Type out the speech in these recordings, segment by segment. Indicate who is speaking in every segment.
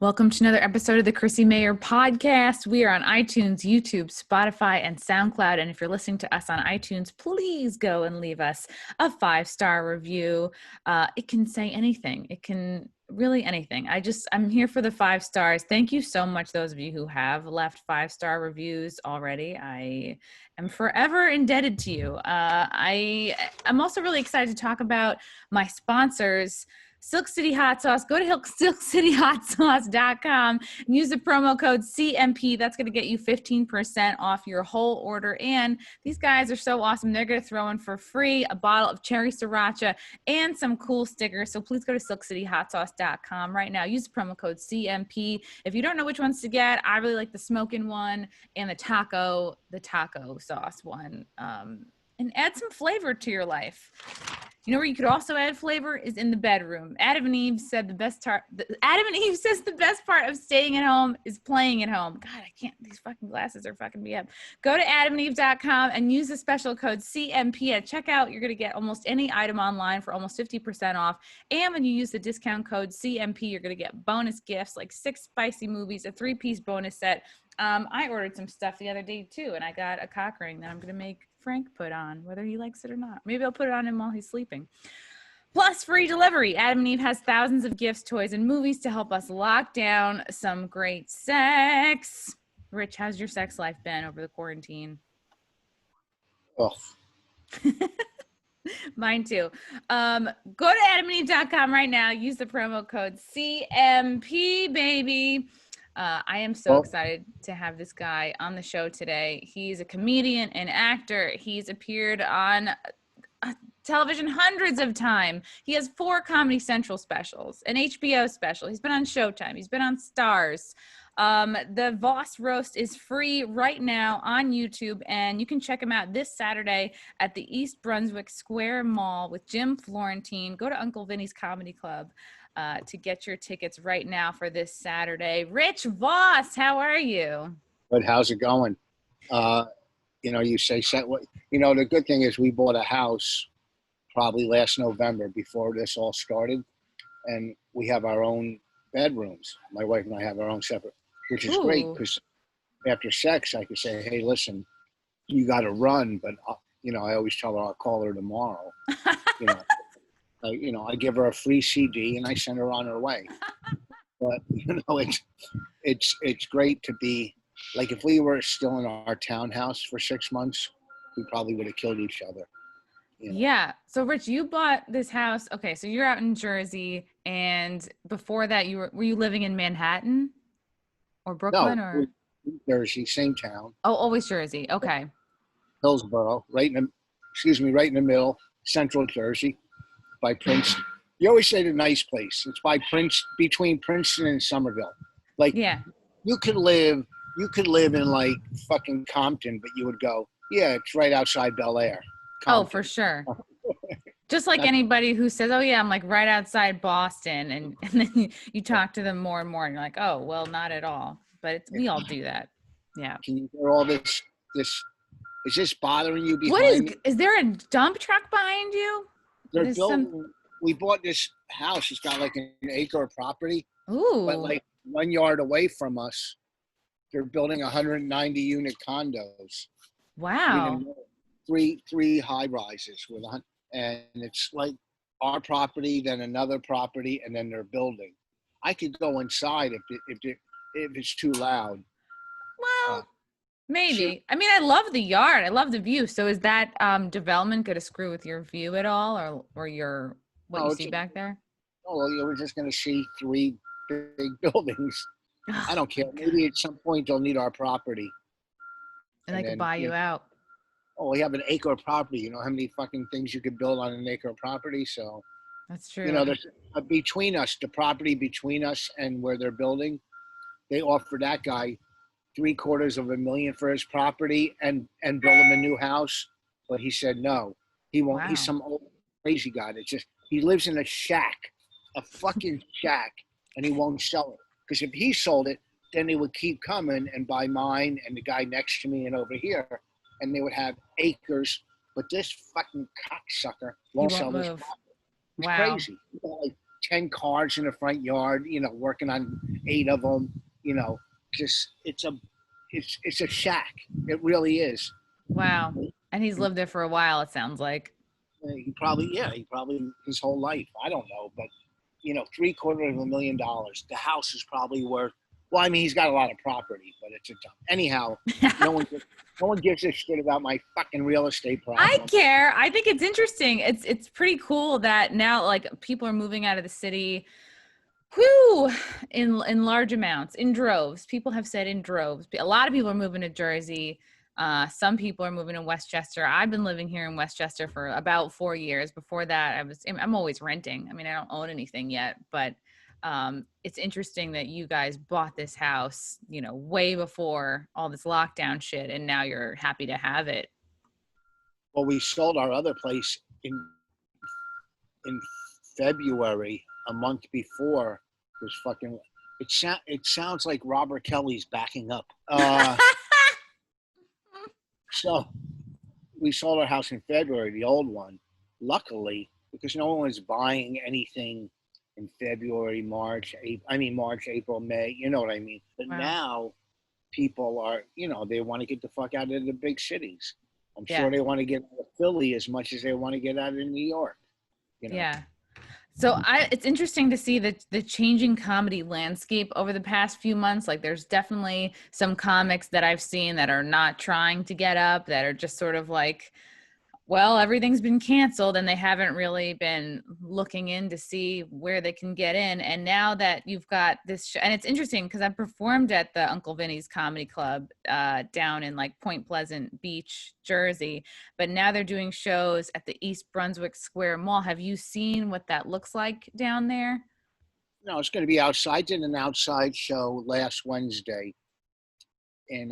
Speaker 1: Welcome to another episode of the Chrissy Mayer podcast. We are on iTunes, YouTube, Spotify, and SoundCloud. And if you're listening to us on iTunes, please go and leave us a 5-star review. It can say anything. It can really anything. I'm here for the 5 stars. Thank you so much, those of you who have left 5-star reviews already. I am forever indebted to you. I'm also really excited to talk about my sponsors, Silk City Hot Sauce. Go to silkcityhotsauce.com and use the promo code CMP. That's going to get you 15% off your whole order. And these guys are so awesome. They're going to throw in for free a bottle of cherry sriracha and some cool stickers. So please go to silkcityhotsauce.com right now. Use the promo code CMP. If you don't know which ones to get, I really like the smoking one and the taco sauce one. And add some flavor to your life. You know where you could also add flavor is in the bedroom. Adam and Eve says the best part of staying at home is playing at home. God, I can't. These fucking glasses are fucking me up. Go to adamandeve.com and use the special code CMP at checkout. You're going to get almost any item online for almost 50% off. And when you use the discount code CMP, you're going to get bonus gifts like 6 spicy movies, a 3-piece bonus set. I ordered some stuff the other day too, and I got a cock ring that I'm going to make Frank put on, whether he likes it or not. Maybe I'll put it on him while he's sleeping. Plus free delivery. Adam and Eve has thousands of gifts, toys, and movies to help us lock down some great sex. Rich, how's your sex life been over the quarantine?
Speaker 2: Oh.
Speaker 1: Mine too. Go to adamandeve.com right now. Use the promo code CMP, baby. I am so excited to have this guy on the show today. He's a comedian and actor. He's appeared on television hundreds of times. He has 4 Comedy Central specials, an HBO special. He's been on Showtime. He's been on Stars. The Voss Roast is free right now on YouTube, and you can check him out this Saturday at the East Brunswick Square Mall with Jim Florentine. Go to Uncle Vinny's Comedy Club to get your tickets right now for this Saturday. Rich Voss, how are you?
Speaker 2: But how's it going? You say, the good thing is we bought a house probably last November before this all started, and we have our own bedrooms. My wife and I have our own separate, which is great because after sex, I could say, hey, listen, you got to run, but, I always tell her I'll call her tomorrow. I give her a free CD and I send her on her way. But it's great to be like, if we were still in our townhouse for 6 months, we probably would have killed each other.
Speaker 1: Yeah. So Rich, you bought this house. Okay, so you're out in Jersey, and before that, were you living in Manhattan or Brooklyn or
Speaker 2: Jersey, same town.
Speaker 1: Oh, always Jersey. Okay.
Speaker 2: Hillsborough, right in the middle, central Jersey. By Princeton. You always say the nice place. It's between Princeton and Somerville. Like, yeah, you could live in like fucking Compton, but you would go, yeah, it's right outside Bel Air.
Speaker 1: Oh, for sure. Just like anybody who says, oh yeah, I'm like right outside Boston, and then you talk to them more and more, and you're like, oh, well, not at all. But we all do that. Yeah.
Speaker 2: Can you hear all this? Is this bothering you behind me?
Speaker 1: Is there a dump truck behind you?
Speaker 2: They're building. We bought this house. It's got like an acre of property.
Speaker 1: Ooh.
Speaker 2: But like 1 yard away from us, they're building 190 unit condos.
Speaker 1: Wow.
Speaker 2: Three high rises and it's like our property, then another property, and then they're building. I could go inside if it's too loud.
Speaker 1: Well. Maybe. I mean, I love the yard. I love the view. So is that development going to screw with your view at all, or you see back there?
Speaker 2: Oh, you were just going to see 3 big buildings. I don't care. Maybe at some point they'll need our property.
Speaker 1: And they could buy you out.
Speaker 2: Oh, we have an acre of property. You know how many fucking things you could build on an acre of property? So
Speaker 1: that's true.
Speaker 2: There's between us, the property between us and where they're building, they offered that guy $750,000 for his property and build him a new house, but he said no, he won't. Wow. He's some old crazy guy that he lives in a fucking shack, and he won't sell it, because if he sold it, then they would keep coming and buy mine and the guy next to me and over here, and they would have acres. But this fucking cocksucker won't sell this property. He's crazy. Like 10 cars in the front yard, working on 8 of them, just it's a shack. It really is.
Speaker 1: Wow. And he's lived there for a while, it sounds like.
Speaker 2: He probably his whole life. I don't know, but $750,000. The house is probably worth. Well, I mean, he's got a lot of property, but it's a dump. Anyhow, no one gives a shit about my fucking real estate problem.
Speaker 1: I care. I think it's interesting. It's pretty cool that now like people are moving out of the city. Whew, in large amounts, in droves. People have said in droves. A lot of people are moving to Jersey. Some people are moving to Westchester. I've been living here in Westchester for about 4 years. Before that, I'm always renting. I mean, I don't own anything yet, but it's interesting that you guys bought this house, way before all this lockdown shit, and now you're happy to have it.
Speaker 2: Well, we sold our other place in February, a month before. It was fucking. It sounds like Robert Kelly's backing up. So we sold our house in February, the old one. Luckily, because no one was buying anything in February, March, April, May. You know what I mean? But
Speaker 1: Wow.
Speaker 2: now people are, they want to get the fuck out of the big cities. I'm sure they want to get out of Philly as much as they want to get out of New York.
Speaker 1: Yeah. So it's interesting to see the changing comedy landscape over the past few months. Like there's definitely some comics that I've seen that are not trying to get up, that are just sort of like, well, everything's been canceled and they haven't really been looking in to see where they can get in. And now that you've got this show, and it's interesting because I performed at the Uncle Vinny's Comedy Club down in like Point Pleasant Beach, Jersey, but now they're doing shows at the East Brunswick Square Mall. Have you seen what that looks like down there?
Speaker 2: No, it's going to be outside. I did an outside show last Wednesday in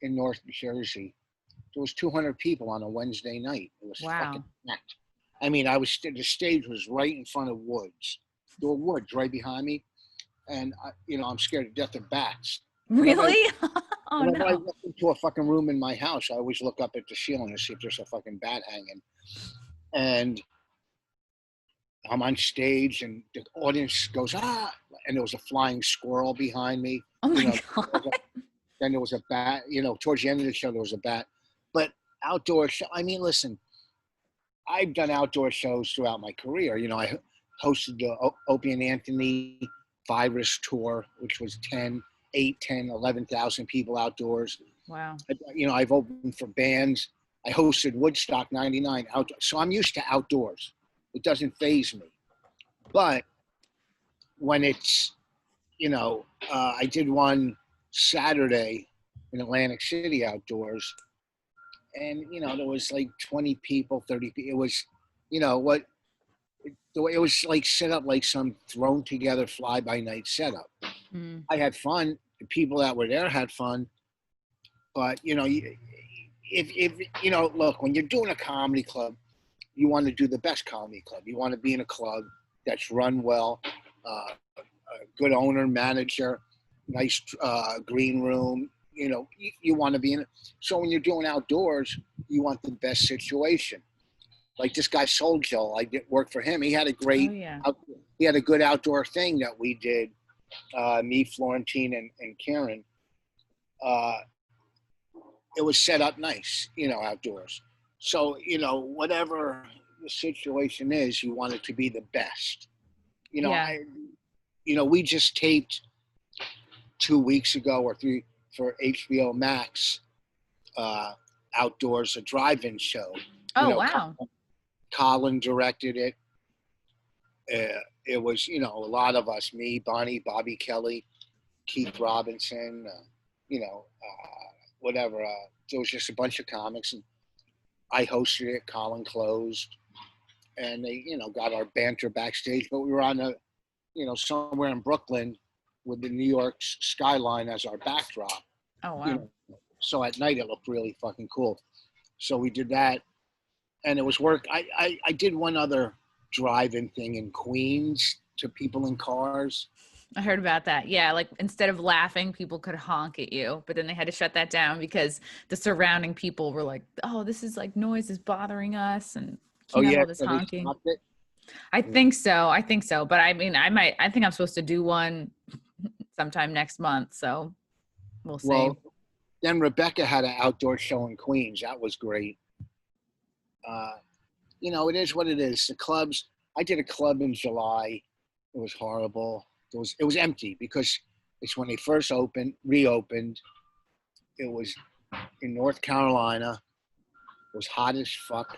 Speaker 2: North Jersey. There was 200 people on a Wednesday night. It was fucking packed. I mean, the stage was right in front of woods. There were woods right behind me, and I'm scared to death of bats.
Speaker 1: Really?
Speaker 2: Whenever I walk into a fucking room in my house, I always look up at the ceiling to see if there's a fucking bat hanging. And I'm on stage, and the audience goes, ah, and there was a flying squirrel behind me.
Speaker 1: Oh my God.
Speaker 2: Then there was a bat, towards the end of the show, there was a bat. But outdoor show, I mean, listen, I've done outdoor shows throughout my career. I hosted the Opie Antony virus tour, which was 11,000 people outdoors.
Speaker 1: Wow.
Speaker 2: I've opened for bands. I hosted Woodstock 99 outdoors. So I'm used to outdoors. It doesn't faze me. But when it's, I did one Saturday in Atlantic City outdoors, and there was like 20 people, 30 people. It was, it was like set up like some thrown together fly by night setup. I had fun. The people that were there had fun. But if look, when you're doing a comedy club, you want to do the best comedy club. You want to be in a club that's run well, a good owner, manager, nice green room. You want to be in it. So when you're doing outdoors, you want the best situation. Like this guy Soul Joe, I did work for him. He had a great, he had a good outdoor thing that we did. Me, Florentine, and Karen. It was set up nice, outdoors. So whatever the situation is, you want it to be the best. We just taped 2 weeks ago or 3 for HBO Max outdoors, a drive-in show.
Speaker 1: Oh, wow.
Speaker 2: Colin directed it. It was, a lot of us, me, Bonnie, Bobby Kelly, Keith Robinson, whatever. There was just a bunch of comics, and I hosted it. Colin closed, and they, got our banter backstage. But we were on somewhere in Brooklyn with the New York skyline as our backdrop.
Speaker 1: Oh, wow.
Speaker 2: So at night it looked really fucking cool. So we did that, and it was work. I did one other drive-in thing in Queens to people in cars.
Speaker 1: I heard about that. Yeah, like instead of laughing, people could honk at you, but then they had to shut that down because the surrounding people were like, "Oh, this is like noise is bothering us," and can't have all this honking. I think so. I think so. But I mean, I think I'm supposed to do one sometime next month. So we'll see.
Speaker 2: Well, then Rebecca had an outdoor show in Queens. That was great. You know, it is what it is. The clubs, I did a club in July. It was horrible. It was empty because it's when they first reopened. It was in North Carolina. It was hot as fuck.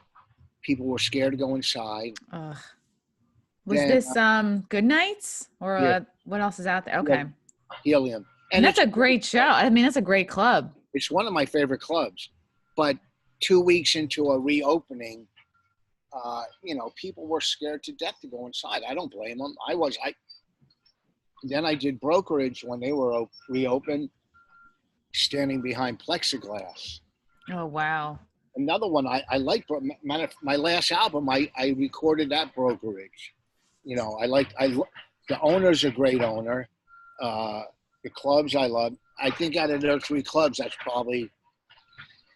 Speaker 2: People were scared to go inside.
Speaker 1: Ugh. Was
Speaker 2: Then,
Speaker 1: this Good Nights or
Speaker 2: yeah.
Speaker 1: what else is out there? Okay.
Speaker 2: Helium.
Speaker 1: And that's a great show. I mean, that's a great club.
Speaker 2: It's one of my favorite clubs. But 2 weeks into a reopening, you know, people were scared to death to go inside. I don't blame them. Then I did brokerage when they were reopened, standing behind plexiglass.
Speaker 1: Oh, wow.
Speaker 2: Another one I like. My last album, I recorded that brokerage. You know, the owner's a great owner. The clubs I love. I think out of those 3 clubs, that's probably,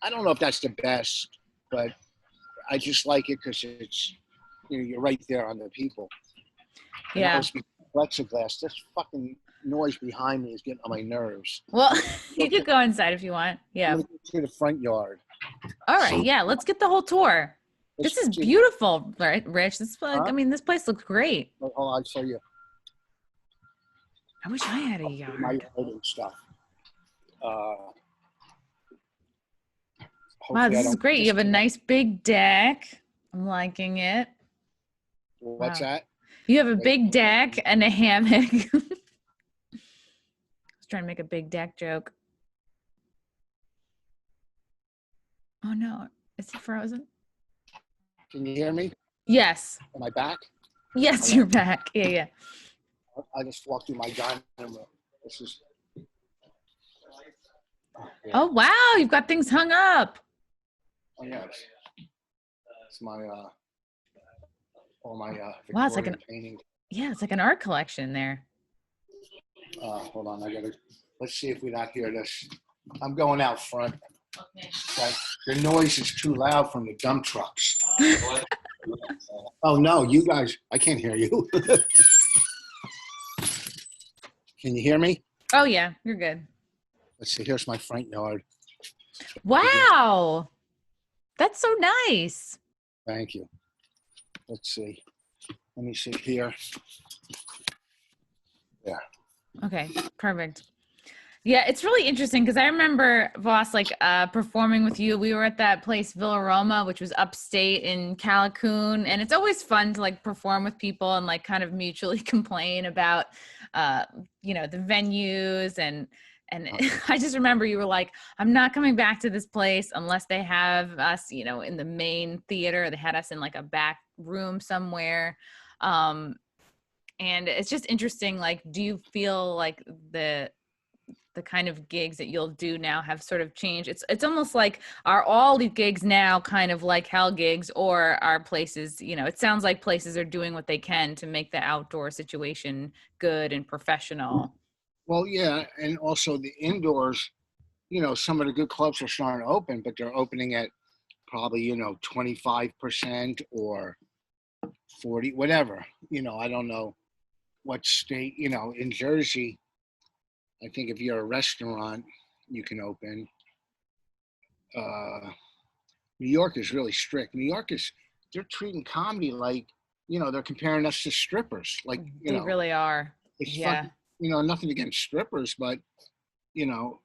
Speaker 2: I don't know if that's the best, but I just like it because it's, you know, you're right there on the people.
Speaker 1: Yeah.
Speaker 2: And plexiglass. This fucking noise behind me is getting on my nerves.
Speaker 1: Well, you could go inside if you want. Yeah.
Speaker 2: To the front yard.
Speaker 1: All right. Yeah. Let's get the whole tour. This is beautiful, right, Rich? I mean, this place looks great.
Speaker 2: Hold on, I'll show you.
Speaker 1: I wish I had a yard.
Speaker 2: My yard and stuff.
Speaker 1: Wow, this is great. You have a nice big deck. I'm liking it.
Speaker 2: What's that?
Speaker 1: You have a big deck and a hammock. I was trying to make a big deck joke. Oh no, is he frozen?
Speaker 2: Can you hear me?
Speaker 1: Yes.
Speaker 2: Am I back?
Speaker 1: Yes, you're back. Yeah.
Speaker 2: I just walked through my dining room. This is.
Speaker 1: Yeah. Oh wow, you've got things hung up.
Speaker 2: Oh yes. It's my all my
Speaker 1: wow, it's like an
Speaker 2: painting.
Speaker 1: Yeah, it's like an art collection there.
Speaker 2: Hold on, let's see if we not hear this. I'm going out front. Okay. The noise is too loud from the dump trucks. Oh no, you guys, I can't hear you. Can you hear me?
Speaker 1: Oh yeah, you're good.
Speaker 2: Let's see, here's my front yard.
Speaker 1: Wow. That's so nice.
Speaker 2: Thank you. Let's see. Let me see here. Yeah.
Speaker 1: Okay, perfect. Yeah, it's really interesting because I remember, Voss, like performing with you. We were at that place, Villa Roma, which was upstate in Callicoon. And it's always fun to like perform with people and like kind of mutually complain about, you know, the venues. And I just remember you were like, I'm not coming back to this place unless they have us, you know, in the main theater. They had us in like a back room somewhere. And it's just interesting. Like, do you feel like the kind of gigs that you'll do now have sort of changed? It's almost like, are all these gigs now kind of like hell gigs, or are places, you know, it sounds like places are doing what they can to make the outdoor situation good and professional.
Speaker 2: Well, yeah. And also the indoors, you know, some of the good clubs are starting to open, but they're opening at probably, you know, 25% or 40, whatever. You know, I don't know what state, you know, in Jersey, I think if you're a restaurant, you can open. New York is really strict. New York they're treating comedy like, you know, they're comparing us to strippers. Like, you know.
Speaker 1: They really are.
Speaker 2: It's
Speaker 1: yeah.
Speaker 2: fucking, you know, nothing against strippers, but, you know,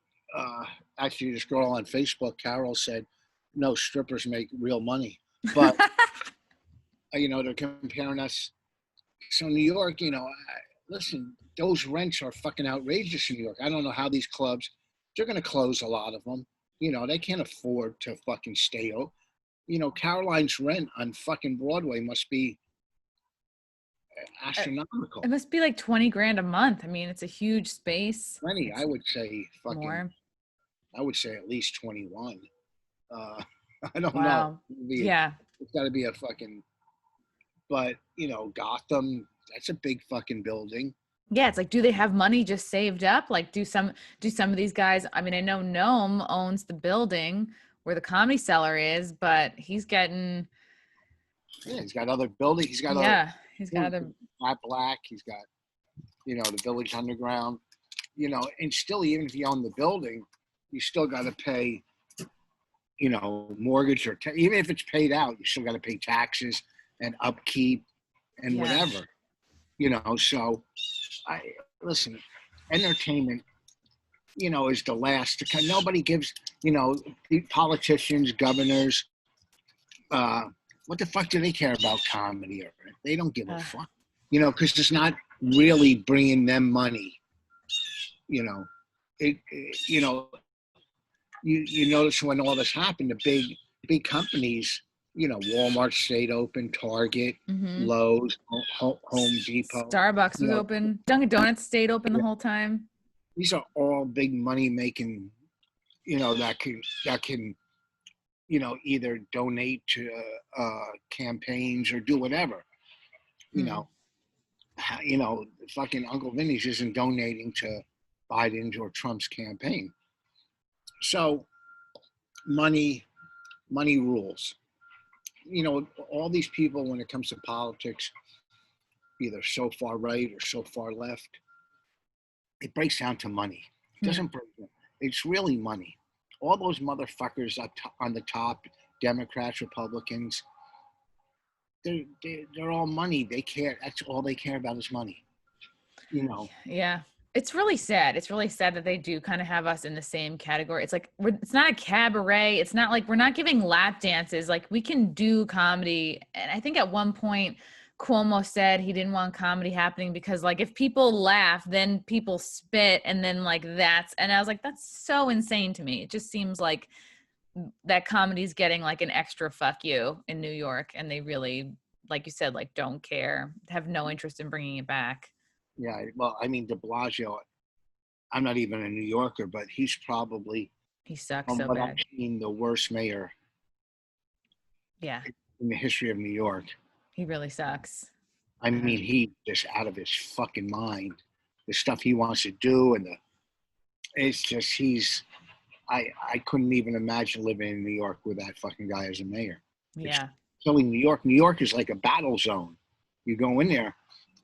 Speaker 2: actually this girl on Facebook, Carol, said, no, strippers make real money. But, you know, they're comparing us. So New York, you know, listen, those rents are fucking outrageous in New York. I don't know how these clubs, they're going to close a lot of them. You know, they can't afford to fucking stay open. You know, Caroline's rent on fucking Broadway must be astronomical.
Speaker 1: It must be like 20 grand a month. I mean, it's a huge space.
Speaker 2: 20, I would say fucking
Speaker 1: more.
Speaker 2: I would say at least 21. I don't
Speaker 1: know.
Speaker 2: Yeah. It's got to be a fucking, but, you know, Gotham, that's a big fucking building.
Speaker 1: Yeah, it's like, do they have money just saved up? Like, do some of these guys, I mean, I know Noam owns the building where the Comedy Cellar is, but he's getting
Speaker 2: Yeah, he's got other buildings. He's got
Speaker 1: Yeah, he's got other.
Speaker 2: Flat Black. He's got, the Village Underground. And still, even if you own the building, you still got to pay, mortgage or even if it's paid out, you still got to pay taxes and upkeep and whatever. So listen, entertainment, is the last. Nobody gives, the politicians, governors, what the fuck do they care about comedy? They don't give a fuck, because it's not really bringing them money. You notice when all this happened, the big companies, Walmart stayed open, Target, Lowe's, Home Depot,
Speaker 1: Starbucks was open. Dunkin' Donuts stayed open the whole time.
Speaker 2: These are all big money making, that can either donate to campaigns or do whatever. Fucking Uncle Vinny's isn't donating to Biden's or Trump's campaign. So money rules. All these people, when it comes to politics, either so far right or so far left, it breaks down to money. It doesn't break down. It's really money. All those motherfuckers on the top, Democrats, Republicans, they're all money. They care. That's all they care about is money.
Speaker 1: Yeah. It's really sad. It's really sad that they do kind of have us in the same category. It's like, it's not a cabaret. It's not like we're not giving lap dances. Like, we can do comedy. And I think at one point Cuomo said he didn't want comedy happening because, like, if people laugh, then people spit. And then, like, and I was like, that's so insane to me. It just seems like that comedy's getting like an extra fuck you in New York. And they really, like you said, like, don't care, have no interest in bringing it back.
Speaker 2: Yeah, well, I mean, de Blasio, I'm not even a New Yorker, but he's probably,
Speaker 1: he sucks
Speaker 2: from
Speaker 1: so
Speaker 2: what
Speaker 1: bad.
Speaker 2: I've seen, the worst mayor in the history of New York.
Speaker 1: He really sucks.
Speaker 2: I mean, he's just out of his fucking mind. The stuff he wants to do, and it's just I couldn't even imagine living in New York with that fucking guy as a mayor.
Speaker 1: Yeah.
Speaker 2: It's killing New York. New York is like a battle zone. You go in there,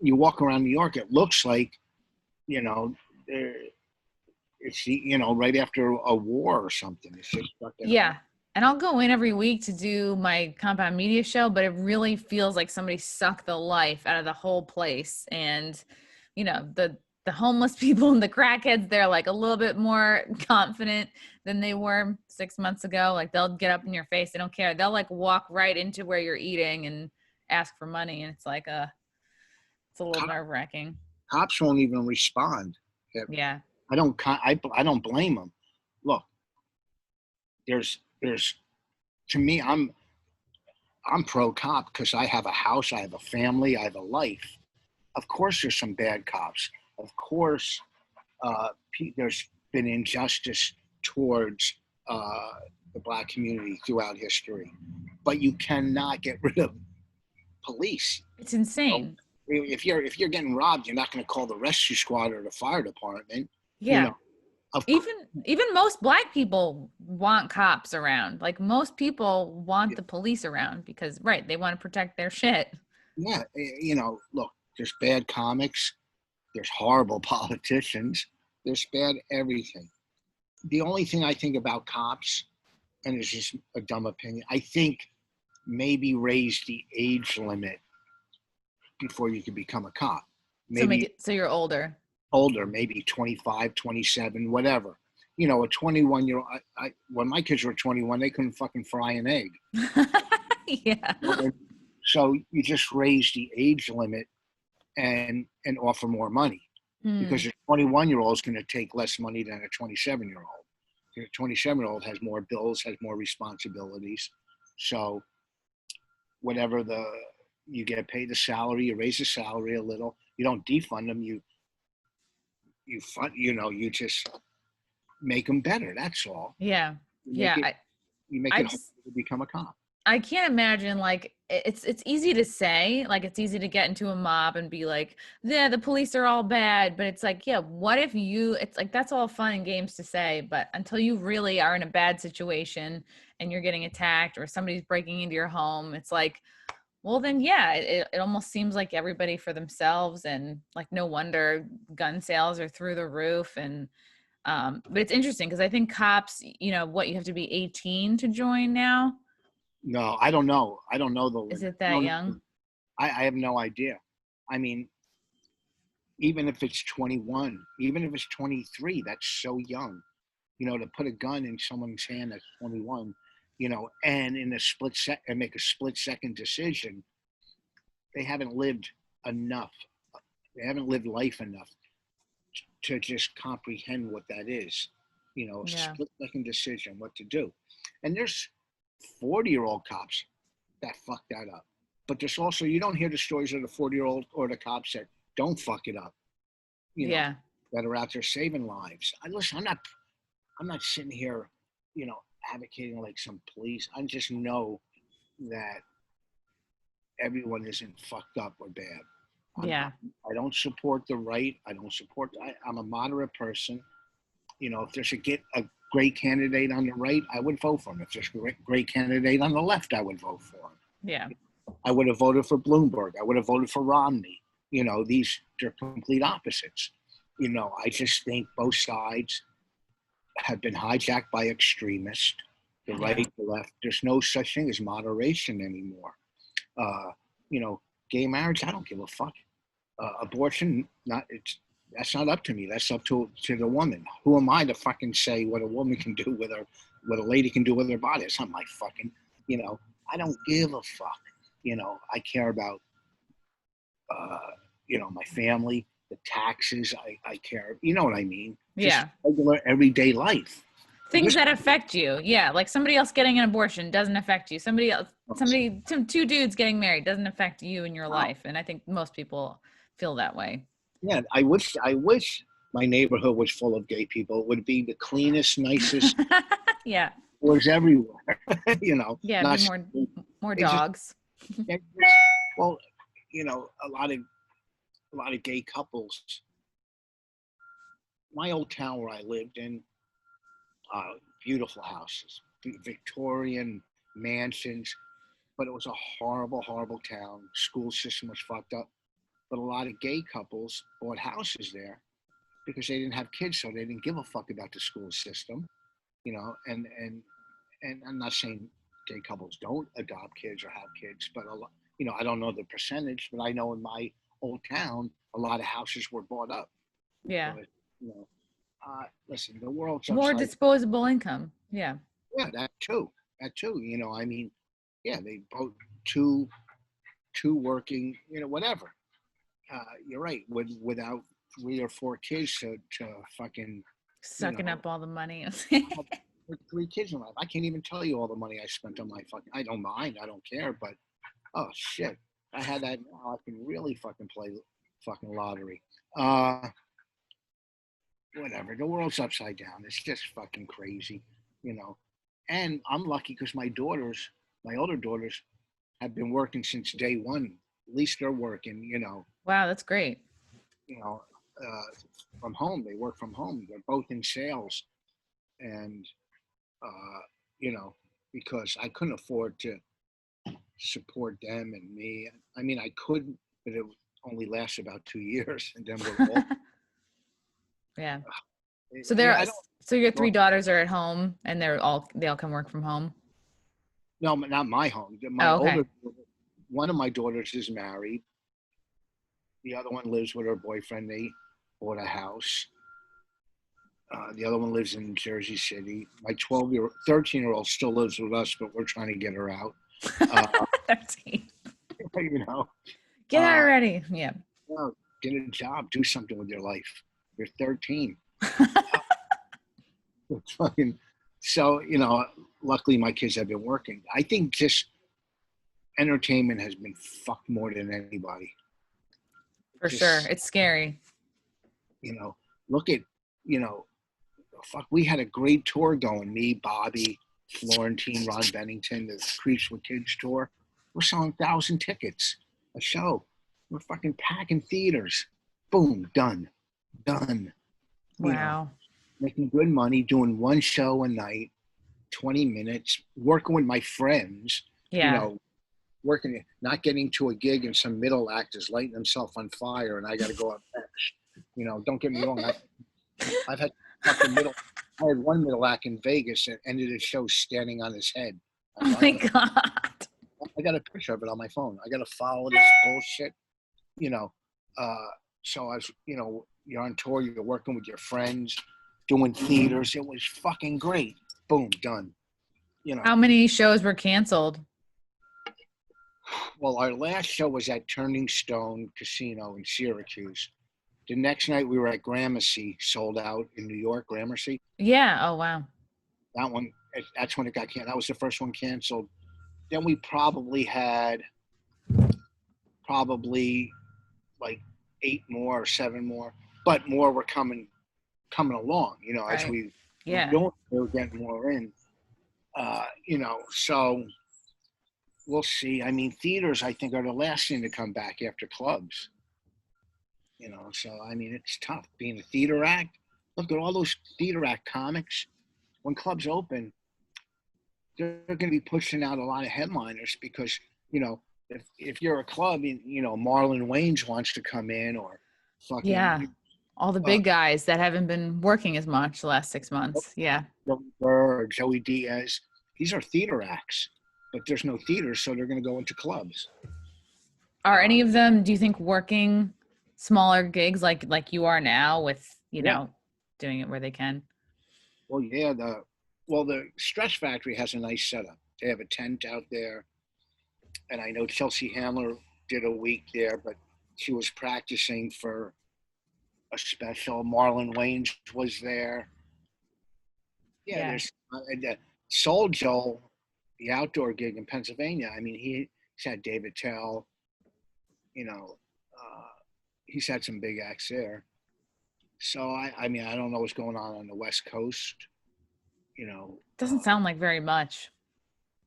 Speaker 2: you walk around New York, it looks like, it's, right after a war or something. It's just
Speaker 1: yeah. And I'll go in every week to do my Compound Media show, but it really feels like somebody sucked the life out of the whole place. And, the homeless people and the crackheads, they're like a little bit more confident than they were 6 months ago. Like, they'll get up in your face. They don't care. They'll like walk right into where you're eating and ask for money. And it's like it's a little nerve wracking.
Speaker 2: Cops won't even respond.
Speaker 1: Yeah.
Speaker 2: I don't blame them. Look, there's to me, I'm pro cop because I have a house, I have a family, I have a life. Of course, there's some bad cops. Of course, there's been injustice towards the Black community throughout history, but you cannot get rid of police.
Speaker 1: It's insane.
Speaker 2: If you're getting robbed, you're not going to call the rescue squad or the fire department.
Speaker 1: Yeah. Even most Black people want cops around. Like, most people want the police around because, right, they want to protect their shit.
Speaker 2: Yeah. Look, there's bad comics. There's horrible politicians. There's bad everything. The only thing I think about cops, and it's just a dumb opinion, I think maybe raise the age limit before you can become a cop. Maybe
Speaker 1: so you're older,
Speaker 2: maybe 25, 27, whatever. A 21-year-old, when my kids were 21, they couldn't fucking fry an egg.
Speaker 1: Yeah.
Speaker 2: So you just raise the age limit and offer more money because a 21-year-old is going to take less money than a 27-year-old. A 27-year-old has more bills, has more responsibilities. So whatever you get paid the salary, you raise the salary a little. You don't defund them. You fund. You just make them better. That's all.
Speaker 1: Yeah.
Speaker 2: You make it hard to become a cop.
Speaker 1: I can't imagine, like, it's easy to say, like, it's easy to get into a mob and be like, yeah, the police are all bad. But it's like, yeah, what if it's like, that's all fun and games to say. But until you really are in a bad situation and you're getting attacked or somebody's breaking into your home, it's like, Well, then, yeah, it almost seems like everybody for themselves, and like no wonder gun sales are through the roof. And but it's interesting because I think cops, what you have to be 18 to join now.
Speaker 2: No, I don't know. I don't know the
Speaker 1: Is
Speaker 2: limit.
Speaker 1: it that young?
Speaker 2: I have no idea. I mean, even if it's 21, even if it's 23, that's so young. To put a gun in someone's hand that's 21, and in a split sec and make a split second decision, they haven't lived enough. They haven't lived life enough to just comprehend what that is.
Speaker 1: Yeah.
Speaker 2: Split second decision, what to do. And there's 40-year-old cops that fuck that up. But there's also, you don't hear the stories of the 40-year-old or the cops that don't fuck it up,
Speaker 1: Yeah.
Speaker 2: that are out there saving lives. Listen, I'm not sitting here, advocating like some police. I just know that everyone isn't fucked up or bad.
Speaker 1: Yeah.
Speaker 2: I don't support the right. I don't support. I'm a moderate person. If there's a great candidate on the right, I would vote for him. If there's a great candidate on the left, I would vote for him.
Speaker 1: Yeah.
Speaker 2: I would have voted for Bloomberg. I would have voted for Romney. They're complete opposites. I just think both sides have been hijacked by extremists, the right, the left. There's no such thing as moderation anymore. Gay marriage, I don't give a fuck. Abortion, that's not up to me. That's up to the woman. Who am I to fucking say what a woman can do with her, what a lady can do with her body? It's not my fucking, I don't give a fuck. I care about, my family, the taxes. I care. You know what I mean?
Speaker 1: Yeah.
Speaker 2: Just regular everyday life.
Speaker 1: Things that affect you. Yeah. Like somebody else getting an abortion doesn't affect you. Two dudes getting married doesn't affect you in your life. And I think most people feel that way.
Speaker 2: Yeah. I wish my neighborhood was full of gay people. It would be the cleanest, nicest.
Speaker 1: Yeah.
Speaker 2: Was everywhere.
Speaker 1: Yeah.
Speaker 2: Not,
Speaker 1: Be more dogs.
Speaker 2: Well, a lot of gay couples. My old town where I lived in, beautiful houses, Victorian mansions, but it was a horrible, horrible town. School system was fucked up. But a lot of gay couples bought houses there because they didn't have kids, so they didn't give a fuck about the school system, and I'm not saying gay couples don't adopt kids or have kids, but a lot, I don't know the percentage, but I know in my old town, a lot of houses were bought up.
Speaker 1: Yeah.
Speaker 2: But, listen, the world's
Speaker 1: more disposable income. Yeah.
Speaker 2: Yeah, that too. I mean, yeah, they both two working, whatever. You're right. Without 3 or 4 kids to fucking
Speaker 1: sucking up all the money.
Speaker 2: With 3 kids in life, I can't even tell you all the money I spent on my fucking. I don't mind. I don't care. But oh shit, I had that. Now I can really fucking play fucking lottery. Whatever. The world's upside down. It's just fucking crazy, And I'm lucky because my older daughters, have been working since day one. At least they're working,
Speaker 1: Wow, that's great.
Speaker 2: From home. They work from home. They're both in sales, and because I couldn't afford to support them and me. I mean, I could, but it only lasts about 2 years, and then we're all.
Speaker 1: Yeah. So your 3 daughters are at home, and they all can work from home.
Speaker 2: No, not my home. One of my daughters is married. The other one lives with her boyfriend. They bought a house. The other one lives in Jersey City. My 13-year-old still lives with us, but we're trying to get her out.
Speaker 1: 13.
Speaker 2: Get
Speaker 1: out already. Yeah.
Speaker 2: Get a job. Do something with your life. You're 13. So, luckily my kids have been working. I think just entertainment has been fucked more than anybody.
Speaker 1: For sure. It's scary.
Speaker 2: Look at, we had a great tour going. Me, Bobby, Florentine, Ron Bennington, the Creeps with Kids tour. We're selling 1,000 tickets a show. We're fucking packing theaters. Boom, done.
Speaker 1: Wow.
Speaker 2: Making good money, doing one show a night, 20 minutes, working with my friends.
Speaker 1: Yeah.
Speaker 2: working, not getting to a gig, and some middle act is lighting himself on fire, and I got to go up next. You know, don't get me wrong. I've had fucking middle. I had one middle act in Vegas and ended the show standing on his head.
Speaker 1: Oh my God.
Speaker 2: I got a picture of it on my phone. I got to follow this bullshit. You know, so I was, you know, you're on tour, you're working with your friends, doing theaters. It was fucking great. Boom, done. You know.
Speaker 1: How many shows were canceled?
Speaker 2: Well, our last show was at Turning Stone Casino in Syracuse. The next night we were at Gramercy, sold out in New York, Gramercy.
Speaker 1: Yeah. Oh, wow.
Speaker 2: That one, that's when it got canceled. That was the first one canceled. Then we probably had like 8 more or 7 more, but more were coming along, you know, as we were getting more in, you know, so we'll see. I mean, theaters, I think, are the last thing to come back after clubs, you know, so, I mean, it's tough being a theater act. Look at all those theater act comics. When clubs open, they're going to be pushing out a lot of headliners because, you know, if you're a club, you know, Marlon Wayans wants to come in, or fucking
Speaker 1: all the big guys that haven't been working as much the last 6 months. Yeah.
Speaker 2: Or Joey Diaz. These are theater acts, but there's no theater, so they're going to go into clubs.
Speaker 1: Are any of them, do you think, working smaller gigs like you are now with, you know, doing it where they can?
Speaker 2: Well, yeah, the Stretch Factory has a nice setup. They have a tent out there. And I know Chelsea Handler did a week there, but she was practicing for a special. Marlon Wayans was there. Yeah. There's Soul Joel, the outdoor gig in Pennsylvania. I mean, he's had David Tell, you know, he's had some big acts there. So, I mean, I don't know what's going on the West Coast, you know.
Speaker 1: Doesn't sound like very much.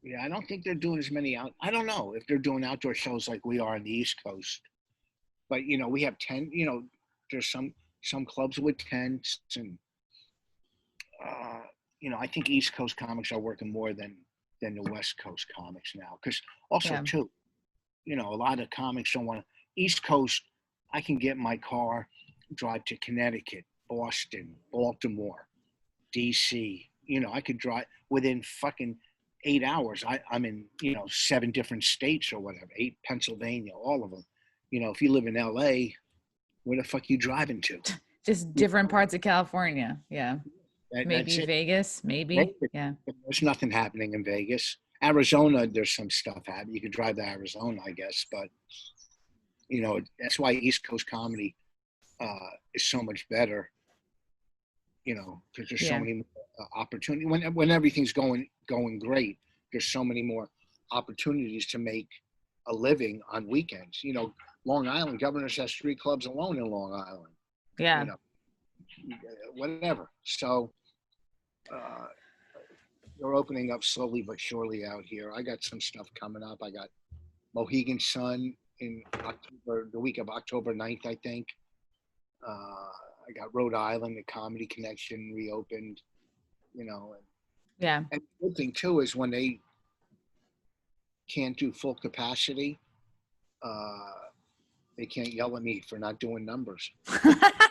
Speaker 2: Yeah, I don't think they're doing as many I don't know if they're doing outdoor shows like we are on the East Coast. But, you know, we have you know, there's some clubs with tents, and, you know, I think East Coast comics are working more than the West Coast comics now. Because also, too, you know, a lot of comics don't want to. East Coast, I can get in my car, drive to Connecticut, Boston, Baltimore, D.C. You know, I could drive within fucking 8 hours. I'm in, you know, 7 different states or whatever, 8 Pennsylvania, all of them. You know, if you live in LA, where the fuck you driving to?
Speaker 1: Just different parts of California. Yeah. Maybe Vegas, maybe. Yeah.
Speaker 2: There's nothing happening in Vegas. Arizona, there's some stuff happening. You could drive to Arizona, I guess. But, you know, that's why East Coast comedy is so much better, you know, because there's so many opportunities. When everything's going great, there's so many more opportunities to make a living on weekends. You know, Long Island, Governors has 3 clubs alone in Long Island.
Speaker 1: Yeah.
Speaker 2: You know, whatever. So they're opening up slowly but surely out here. I got some stuff coming up. I got Mohegan Sun in October, the week of October 9th, I think. I got Rhode Island, the Comedy Connection reopened, you know. And the good thing, too, is when they can't do full capacity, they can't yell at me for not doing numbers.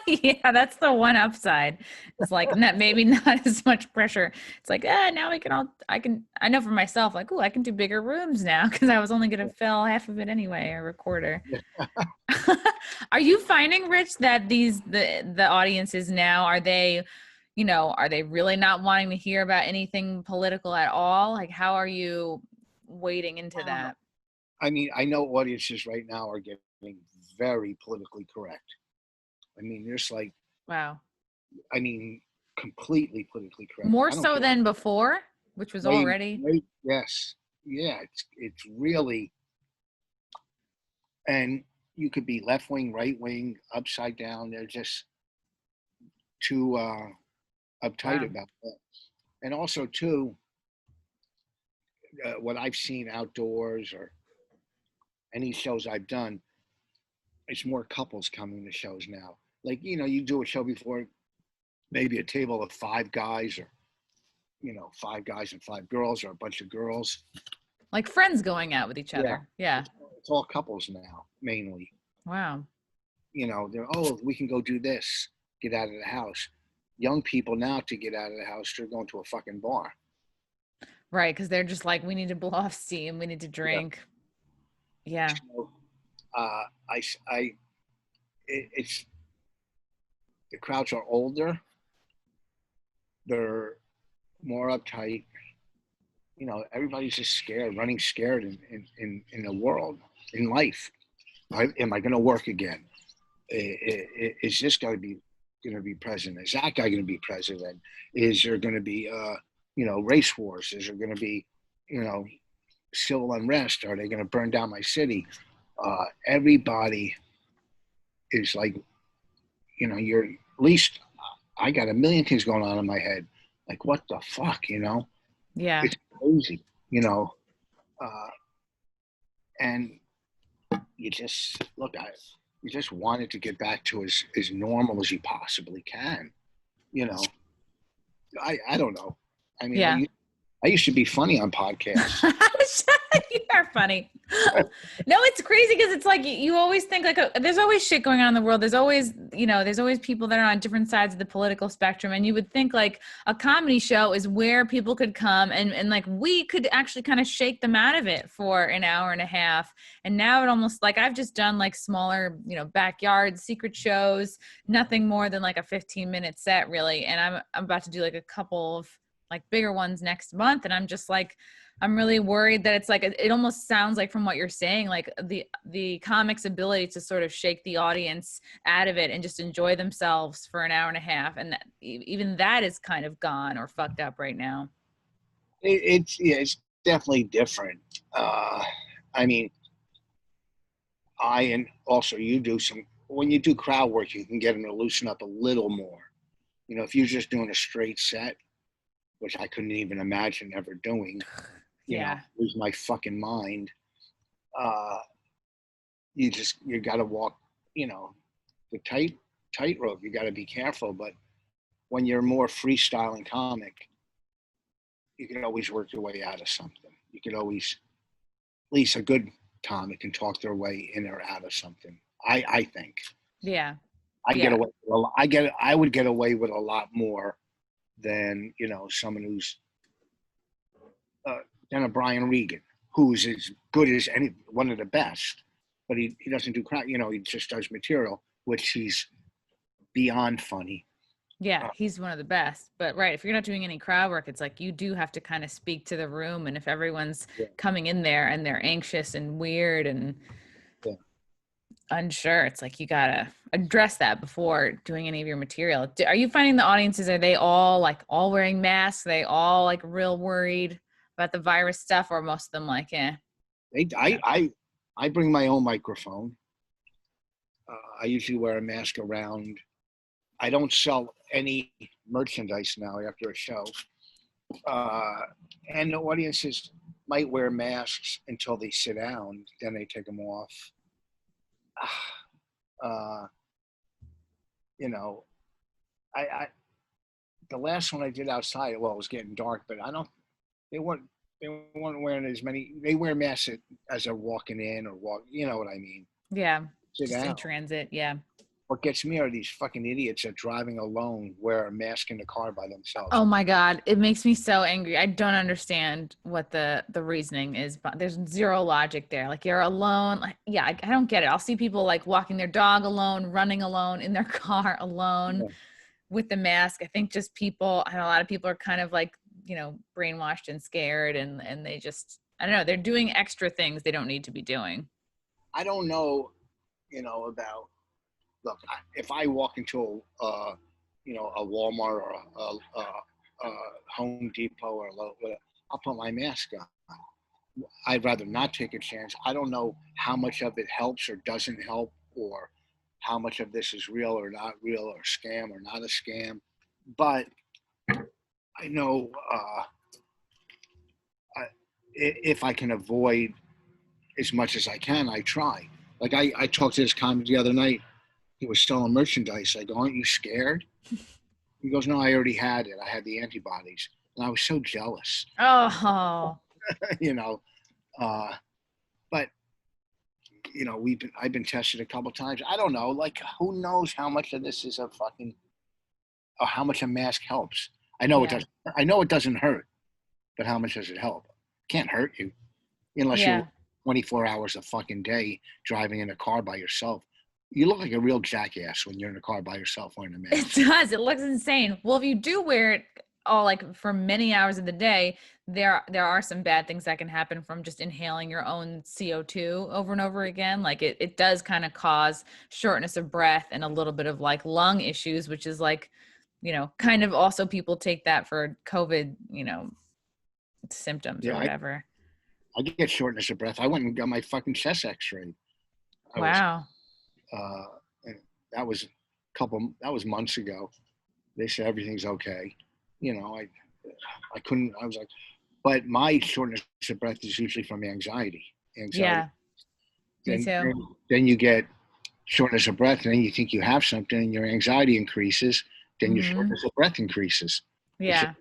Speaker 1: Yeah, that's the one upside. It's like maybe not as much pressure. It's like, now I know for myself, like, I can do bigger rooms now because I was only going to fill half of it anyway, a recorder. Are you finding, Rich, that the audiences now, are they really not wanting to hear about anything political at all? Like, how are you wading into that?
Speaker 2: I mean, I know audiences right now are getting very politically correct. I mean, there's like,
Speaker 1: wow.
Speaker 2: I mean, completely politically correct.
Speaker 1: More so than before, which was already.
Speaker 2: Yes. Yeah. It's really, and you could be left wing, right wing, upside down. They're just too uptight about that. And also, too, what I've seen outdoors or any shows I've done, it's more couples coming to shows now. Like, you know, you do a show before, maybe a table of 5 guys, or, you know, 5 guys and 5 girls, or a bunch of girls.
Speaker 1: Like friends going out with each
Speaker 2: Yeah.
Speaker 1: other. Yeah.
Speaker 2: It's all couples now, mainly.
Speaker 1: Wow.
Speaker 2: You know, they're, oh, we can go do this, get out of the house. Young people now, to get out of the house, they're going to a fucking bar.
Speaker 1: Right. Because they're just like, we need to blow off steam. We need to
Speaker 2: Yeah.
Speaker 1: drink. Yeah.
Speaker 2: So, it's the crowds are older, they're more uptight. You know, everybody's just scared, running scared in the world, in life. Am I going to work again? Is this guy going to be president? Is that guy going to be president? Is there going to be, race wars? Is there going to be, civil unrest? Are they going to burn down my city? Everybody is like, you're at least, I got a million things going on in my head. Like, what the fuck,
Speaker 1: Yeah.
Speaker 2: It's crazy, and you just look at it. You just want it to get back to as normal as you possibly can. I don't know. I mean,
Speaker 1: Yeah.
Speaker 2: I used to be funny on podcasts.
Speaker 1: You are funny. No, it's crazy because it's like you always think like there's always shit going on in the world. There's always people that are on different sides of the political spectrum. And you would think like a comedy show is where people could come and like we could actually kind of shake them out of it for an hour and a half. And now it almost like I've just done like smaller, backyard secret shows, nothing more than like a 15-minute set really. And I'm about to do like a couple of like bigger ones next month. And I'm just like, I'm really worried that it's like, it almost sounds like from what you're saying, like the comics ability to sort of shake the audience out of it and just enjoy themselves for an hour and a half. And even that is kind of gone or fucked up right now.
Speaker 2: It's definitely different. I mean, and also you do when you do crowd work, you can get them to loosen up a little more. If you're just doing a straight set, which I couldn't even imagine ever doing, lose my fucking mind. You got to walk, the tightrope. You got to be careful. But when you're more freestyling comic, you can always work your way out of something. You can always, at least a good comic can talk their way in or out of something. I think.
Speaker 1: Yeah.
Speaker 2: I would get away with a lot more than someone who's than a Brian Regan, who's as good as one of the best, but he doesn't do crowd. He just does material, which he's beyond funny.
Speaker 1: Yeah, he's one of the best. But right, if you're not doing any crowd work, it's like you do have to kind of speak to the room, and if everyone's coming in there and they're anxious and weird and unsure, it's like you gotta address that before doing any of your material. Are you finding the audiences, are they all wearing masks? Are they all like real worried about the virus stuff, or most of them like
Speaker 2: I bring my own microphone. I usually wear a mask around. I don't sell any merchandise now after a show, and the audiences might wear masks until they sit down, then they take them off. I the last one I did outside, well, it was getting dark, but they weren't wearing as many. They wear masks as they're walking in or you know what I mean?
Speaker 1: Yeah,
Speaker 2: sit
Speaker 1: just
Speaker 2: down.
Speaker 1: in transit. Yeah.
Speaker 2: What gets me are these fucking idiots that driving alone wear a mask in the car by themselves.
Speaker 1: Oh my God. It makes me so angry. I don't understand what the reasoning is, but there's zero logic there. Like you're alone. Like, yeah, I don't get it. I'll see people like walking their dog alone, running alone, in their car alone with the mask. I think just I know a lot of people are kind of like, brainwashed and scared and they just, I don't know, they're doing extra things they don't need to be doing.
Speaker 2: I don't know, about, look, if I walk into a Walmart or a Home Depot or I'll put my mask on. I'd rather not take a chance. I don't know how much of it helps or doesn't help, or how much of this is real or not real, or scam or not a scam. But I know if I can avoid as much as I can, I try. Like I talked to this comic the other night. He was selling merchandise. I go, aren't you scared? He goes, no, I already had it. I had the antibodies. And I was so jealous.
Speaker 1: Oh.
Speaker 2: But I've been tested a couple times. I don't know. Like, who knows how much of this is or how much a mask helps? I know it
Speaker 1: Yeah.
Speaker 2: doesn't. I know it doesn't hurt, but how much does it help? It can't hurt you unless you're
Speaker 1: Yeah.
Speaker 2: 24 hours a fucking day driving in a car by yourself. You look like a real jackass when you're in a car by yourself wearing a
Speaker 1: It
Speaker 2: mask.
Speaker 1: does. It looks insane. Well, if you do wear it all like for many hours of the day, there are some bad things that can happen from just inhaling your own CO2 over and over again. Like it does kind of cause shortness of breath and a little bit of like lung issues, which is like, kind of also people take that for COVID, symptoms or
Speaker 2: Yeah,
Speaker 1: whatever.
Speaker 2: I get shortness of breath. I went and got my fucking chest X-ray. I was,
Speaker 1: Wow.
Speaker 2: uh, and that was months ago. They said everything's okay. I couldn't. I was like, but my shortness of breath is usually from anxiety. Anxiety.
Speaker 1: Yeah, me
Speaker 2: Then,
Speaker 1: too.
Speaker 2: then you get shortness of breath, and then you think you have something, and your anxiety increases. Then your
Speaker 1: Hmm.
Speaker 2: shortness of breath increases. It's
Speaker 1: Yeah.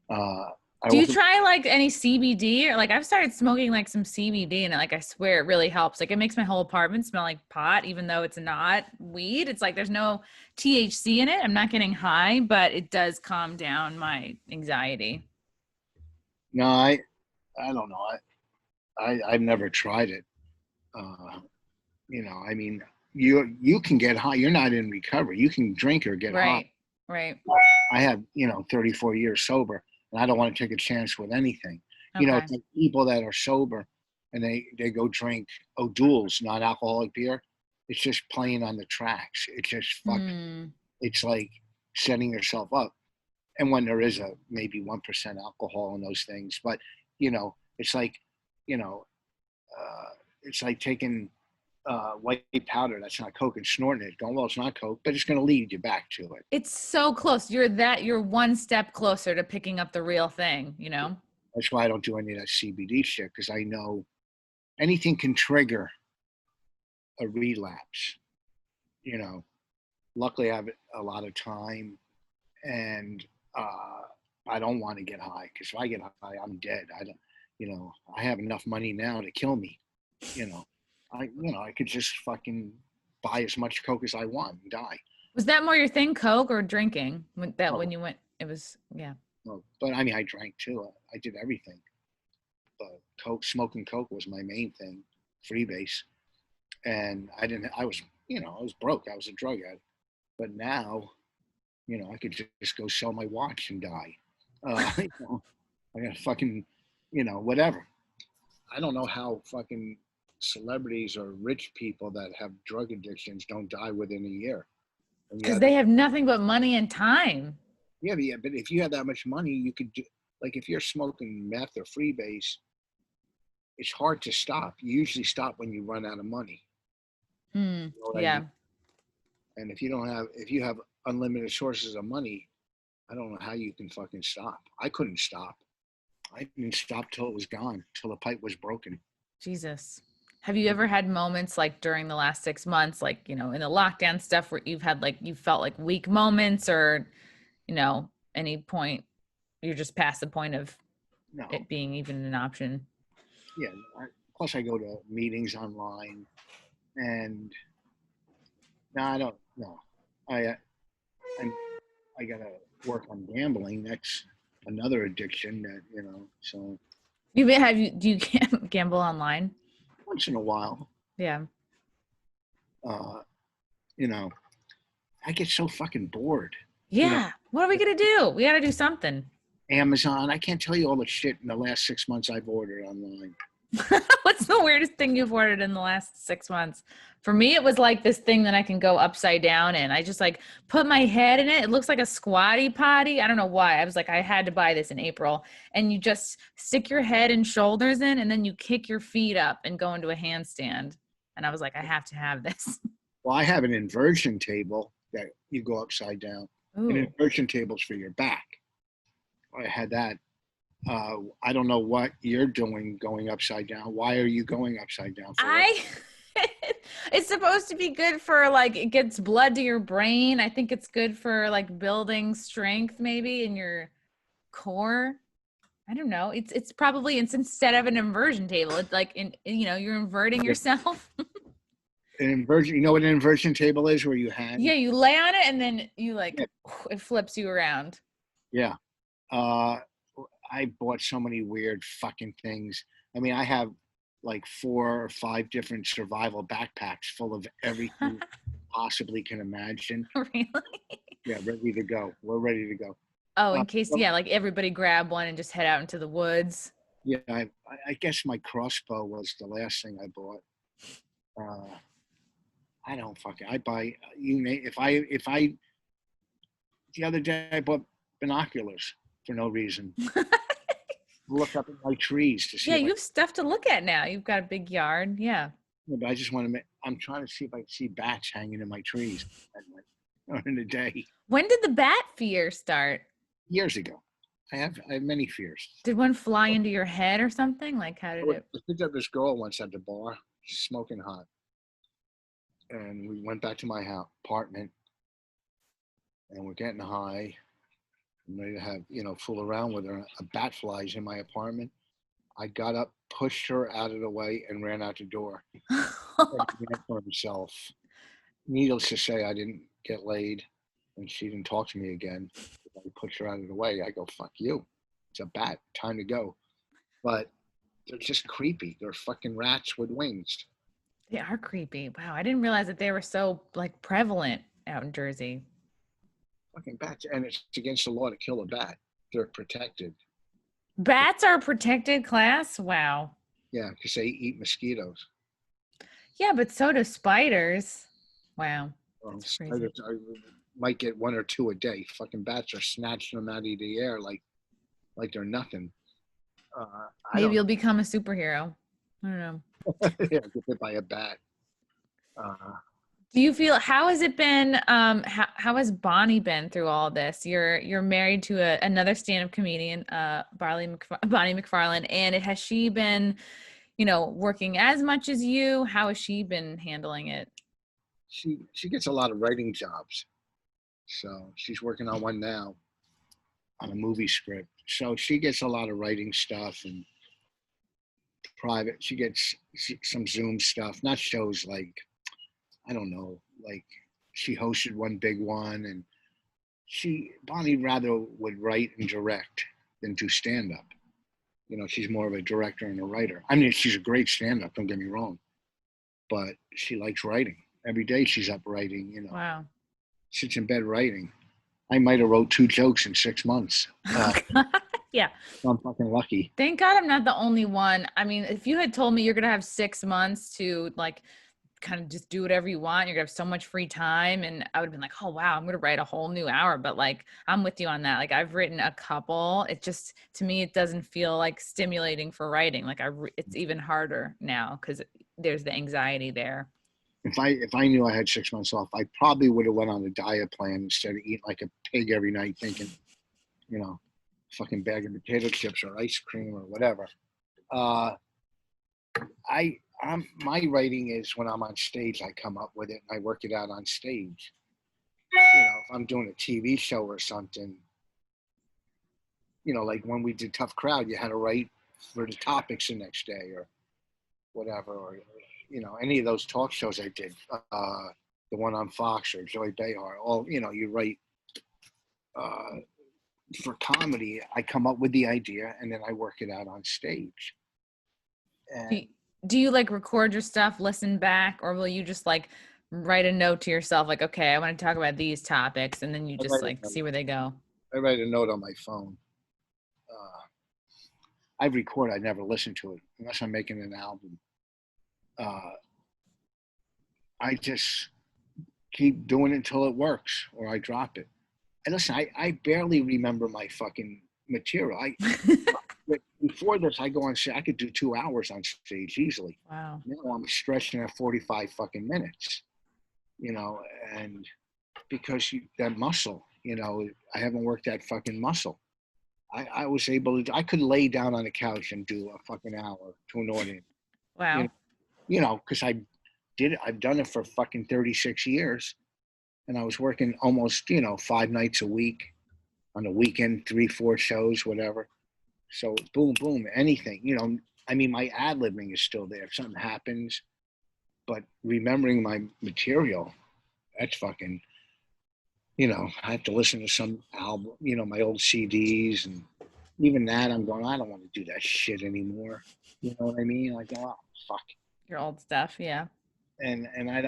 Speaker 2: uh, I
Speaker 1: Do you
Speaker 2: woke up.
Speaker 1: try like any CBD or like I've started smoking like some CBD and like I swear it really helps. Like it makes my whole apartment smell like pot, even though it's not weed. It's like there's no THC in it. I'm not getting high, but it does calm down my anxiety.
Speaker 2: No, I don't know. I've never tried it. Uh, I mean, you can get high. You're not in recovery. You can drink or get high.
Speaker 1: Right. Right.
Speaker 2: I have 34 years sober, and I don't want to take a chance with anything.
Speaker 1: Okay.
Speaker 2: It's like people that are sober and they go drink O'Doul's non-alcoholic beer. It's just playing on the tracks. It's just
Speaker 1: Hmm.
Speaker 2: it's like setting yourself up. And when there is a maybe 1% alcohol in those things, but it's like you know, it's like taking white powder that's not coke and snorting it, going, well, it's not coke, but it's going to lead you back to it.
Speaker 1: It's so close. You're one step closer to picking up the real thing?
Speaker 2: That's why I don't do any of that CBD shit, because I know anything can trigger a relapse. You know, luckily I have a lot of time, and uh, I don't want to get high, because if I get high, I'm dead. I don't, I have enough money now to kill me. You know, I could just fucking buy as much coke as I want and die.
Speaker 1: Was that more your thing, Coke or drinking? When
Speaker 2: Oh,
Speaker 1: you went, it was, yeah.
Speaker 2: no, but I mean, I drank too. I did everything. But smoking coke was my main thing, freebase. And I didn't. I was, I was broke. I was a drug addict. But now, I could just go sell my watch and die. I got fucking, whatever. I don't know how fucking celebrities or rich people that have drug addictions don't die within a year. And
Speaker 1: Because
Speaker 2: yeah,
Speaker 1: they have nothing but money and time.
Speaker 2: but if you had that much money, you could do, like, if you're smoking meth or freebase, it's hard to stop. You usually stop when you run out of money.
Speaker 1: Hmm.
Speaker 2: You know what I mean?
Speaker 1: Yeah.
Speaker 2: And if you have unlimited sources of money, I don't know how you can fucking stop. I couldn't stop. I didn't stop till it was gone, till the pipe was broken.
Speaker 1: Jesus. Have you ever had moments like during the last 6 months, like, in the lockdown stuff where you've had like, you felt like weak moments or, any point you're just past the point of
Speaker 2: No,
Speaker 1: it being even an option?
Speaker 2: yeah. Plus, I go to meetings online, and no, I don't. No, I I gotta work on gambling. That's another addiction that So
Speaker 1: Do you gamble online?
Speaker 2: once in a while,
Speaker 1: Yeah.
Speaker 2: uh, you know, I get so fucking bored. You know,
Speaker 1: Yeah. What are we going to do? We got to do something.
Speaker 2: Amazon. I can't tell you all the shit in the last 6 months I've ordered online.
Speaker 1: What's the weirdest thing you've ordered in the last 6 months? For me, it was like this thing that I can go upside down in. I just like put my head in it. It looks like a squatty potty. I don't know why. I was like, I had to buy this in April. And you just stick your head and shoulders in, and then you kick your feet up and go into a handstand. And I was like, I have to have this.
Speaker 2: Well, I have an inversion table that you go upside down. An
Speaker 1: Ooh.
Speaker 2: inversion table's for your back. I had that. I don't know what you're doing going upside down. Why are you going upside down for what?
Speaker 1: I it's supposed to be good for like it gets blood to your brain. I think it's good for like building strength maybe in your core. I don't know. It's probably it's instead of an inversion table. It's like you're inverting yourself.
Speaker 2: An inversion. You know what an inversion table is? Where you hang.
Speaker 1: Yeah, you lay on it and then you like
Speaker 2: Yeah.
Speaker 1: it flips you around.
Speaker 2: Yeah. I bought so many weird fucking things. I mean, I have like 4 or 5 different survival backpacks full of everything you possibly can imagine.
Speaker 1: Really?
Speaker 2: Yeah, ready to go. We're ready to go.
Speaker 1: Oh,
Speaker 2: Uh,
Speaker 1: in case,
Speaker 2: well,
Speaker 1: yeah, like everybody grab one and just head out into the woods.
Speaker 2: yeah, I guess my crossbow was the last thing I bought. Uh, I don't fucking. I buy you name if I the other day I bought binoculars for no reason. Look up at my trees to see
Speaker 1: Yeah,
Speaker 2: if
Speaker 1: you
Speaker 2: I.
Speaker 1: have stuff to look at now. You've got a big yard. Yeah.
Speaker 2: But I just want to. I'm trying to see if I can see bats hanging in my trees at night, or in the day.
Speaker 1: When did the bat fear start?
Speaker 2: Years ago, I have many fears.
Speaker 1: Did one fly into your head or something? Like, how did it?
Speaker 2: I picked up this girl once at the bar, smoking hot, and we went back to my house apartment, and we're getting high. I'm ready to have fool around with her. A bat flies in my apartment. I got up, pushed her out of the way, and ran out the door. He ran for himself. Needless to say, I didn't get laid, and she didn't talk to me again. I pushed her out of the way. I go, "Fuck you! It's a bat. Time to go." But they're just creepy. They're fucking rats with wings.
Speaker 1: They are creepy. Wow, I didn't realize that they were so like prevalent out in Jersey.
Speaker 2: Fucking bats, and it's against the law to kill a bat. They're protected.
Speaker 1: Bats are a protected class? Wow.
Speaker 2: Yeah, because they eat mosquitoes.
Speaker 1: Yeah, but so do spiders. Wow. That's crazy.
Speaker 2: Spiders might get 1 or 2 a day. Fucking bats are snatching them out of the air like they're nothing.
Speaker 1: Maybe you'll become a superhero. I don't know.
Speaker 2: Yeah, get hit by a bat.
Speaker 1: Do you feel how has it been? How has Bonnie been through all this? You're married to another stand-up comedian, Bonnie McFarlane, and has she been, working as much as you? How has she been handling it?
Speaker 2: She gets a lot of writing jobs, so she's working on one now, on a movie script. So she gets a lot of writing stuff and private. She gets some Zoom stuff, not shows like. I don't know, like she hosted one big one, and Bonnie rather would write and direct than do stand up. She's more of a director and a writer. I mean, she's a great stand up, don't get me wrong, but she likes writing. Every day she's up writing,
Speaker 1: Wow.
Speaker 2: Sits in bed writing. I might have wrote 2 jokes in 6 months.
Speaker 1: Yeah.
Speaker 2: I'm fucking lucky.
Speaker 1: Thank God I'm not the only one. I mean, if you had told me you're going to have 6 months to like kind of just do whatever you want, you're gonna have so much free time, and I would have been like, oh wow, I'm gonna write a whole new hour. But like, I'm with you on that. Like, I've written a couple. It just, to me, it doesn't feel like stimulating for writing. Like it's even harder now because there's the anxiety there.
Speaker 2: If I knew I had 6 months off, I probably would have went on a diet plan instead of eating like a pig every night, thinking, fucking bag of potato chips or ice cream or whatever. My writing is when I'm on stage, I come up with it and I work it out on stage. If I'm doing a TV show or something, like when we did Tough Crowd, you had to write for the topics the next day or whatever, or any of those talk shows I did, the one on Fox or Joy Behar, all you write for comedy. I come up with the idea and then I work it out on stage. And
Speaker 1: do you like record your stuff, listen back, or will you just like write a note to yourself like, okay, I want to talk about these topics, and then you just like see where they go?
Speaker 2: I write a note on my phone. I record, I never listen to it unless I'm making an album. I just keep doing it until it works or I drop it. And listen, I barely remember my fucking material. Before this, I go on stage. I could do 2 hours on stage easily.
Speaker 1: Wow.
Speaker 2: Now I'm stretching at 45 fucking minutes, and because that muscle, I haven't worked that fucking muscle. I was able to, I could lay down on the couch and do a fucking hour to an audience.
Speaker 1: Wow.
Speaker 2: Because I've done it for fucking 36 years, and I was working almost, 5 nights a week, on the weekend, 3-4 shows, whatever. So boom, boom, anything, I mean, my ad libbing is still there. If something happens, but remembering my material, that's fucking, I have to listen to some album, my old CDs, and even that I'm going, I don't want to do that shit anymore. You know what I mean? Like, oh, fuck.
Speaker 1: Your old stuff, yeah.
Speaker 2: And and I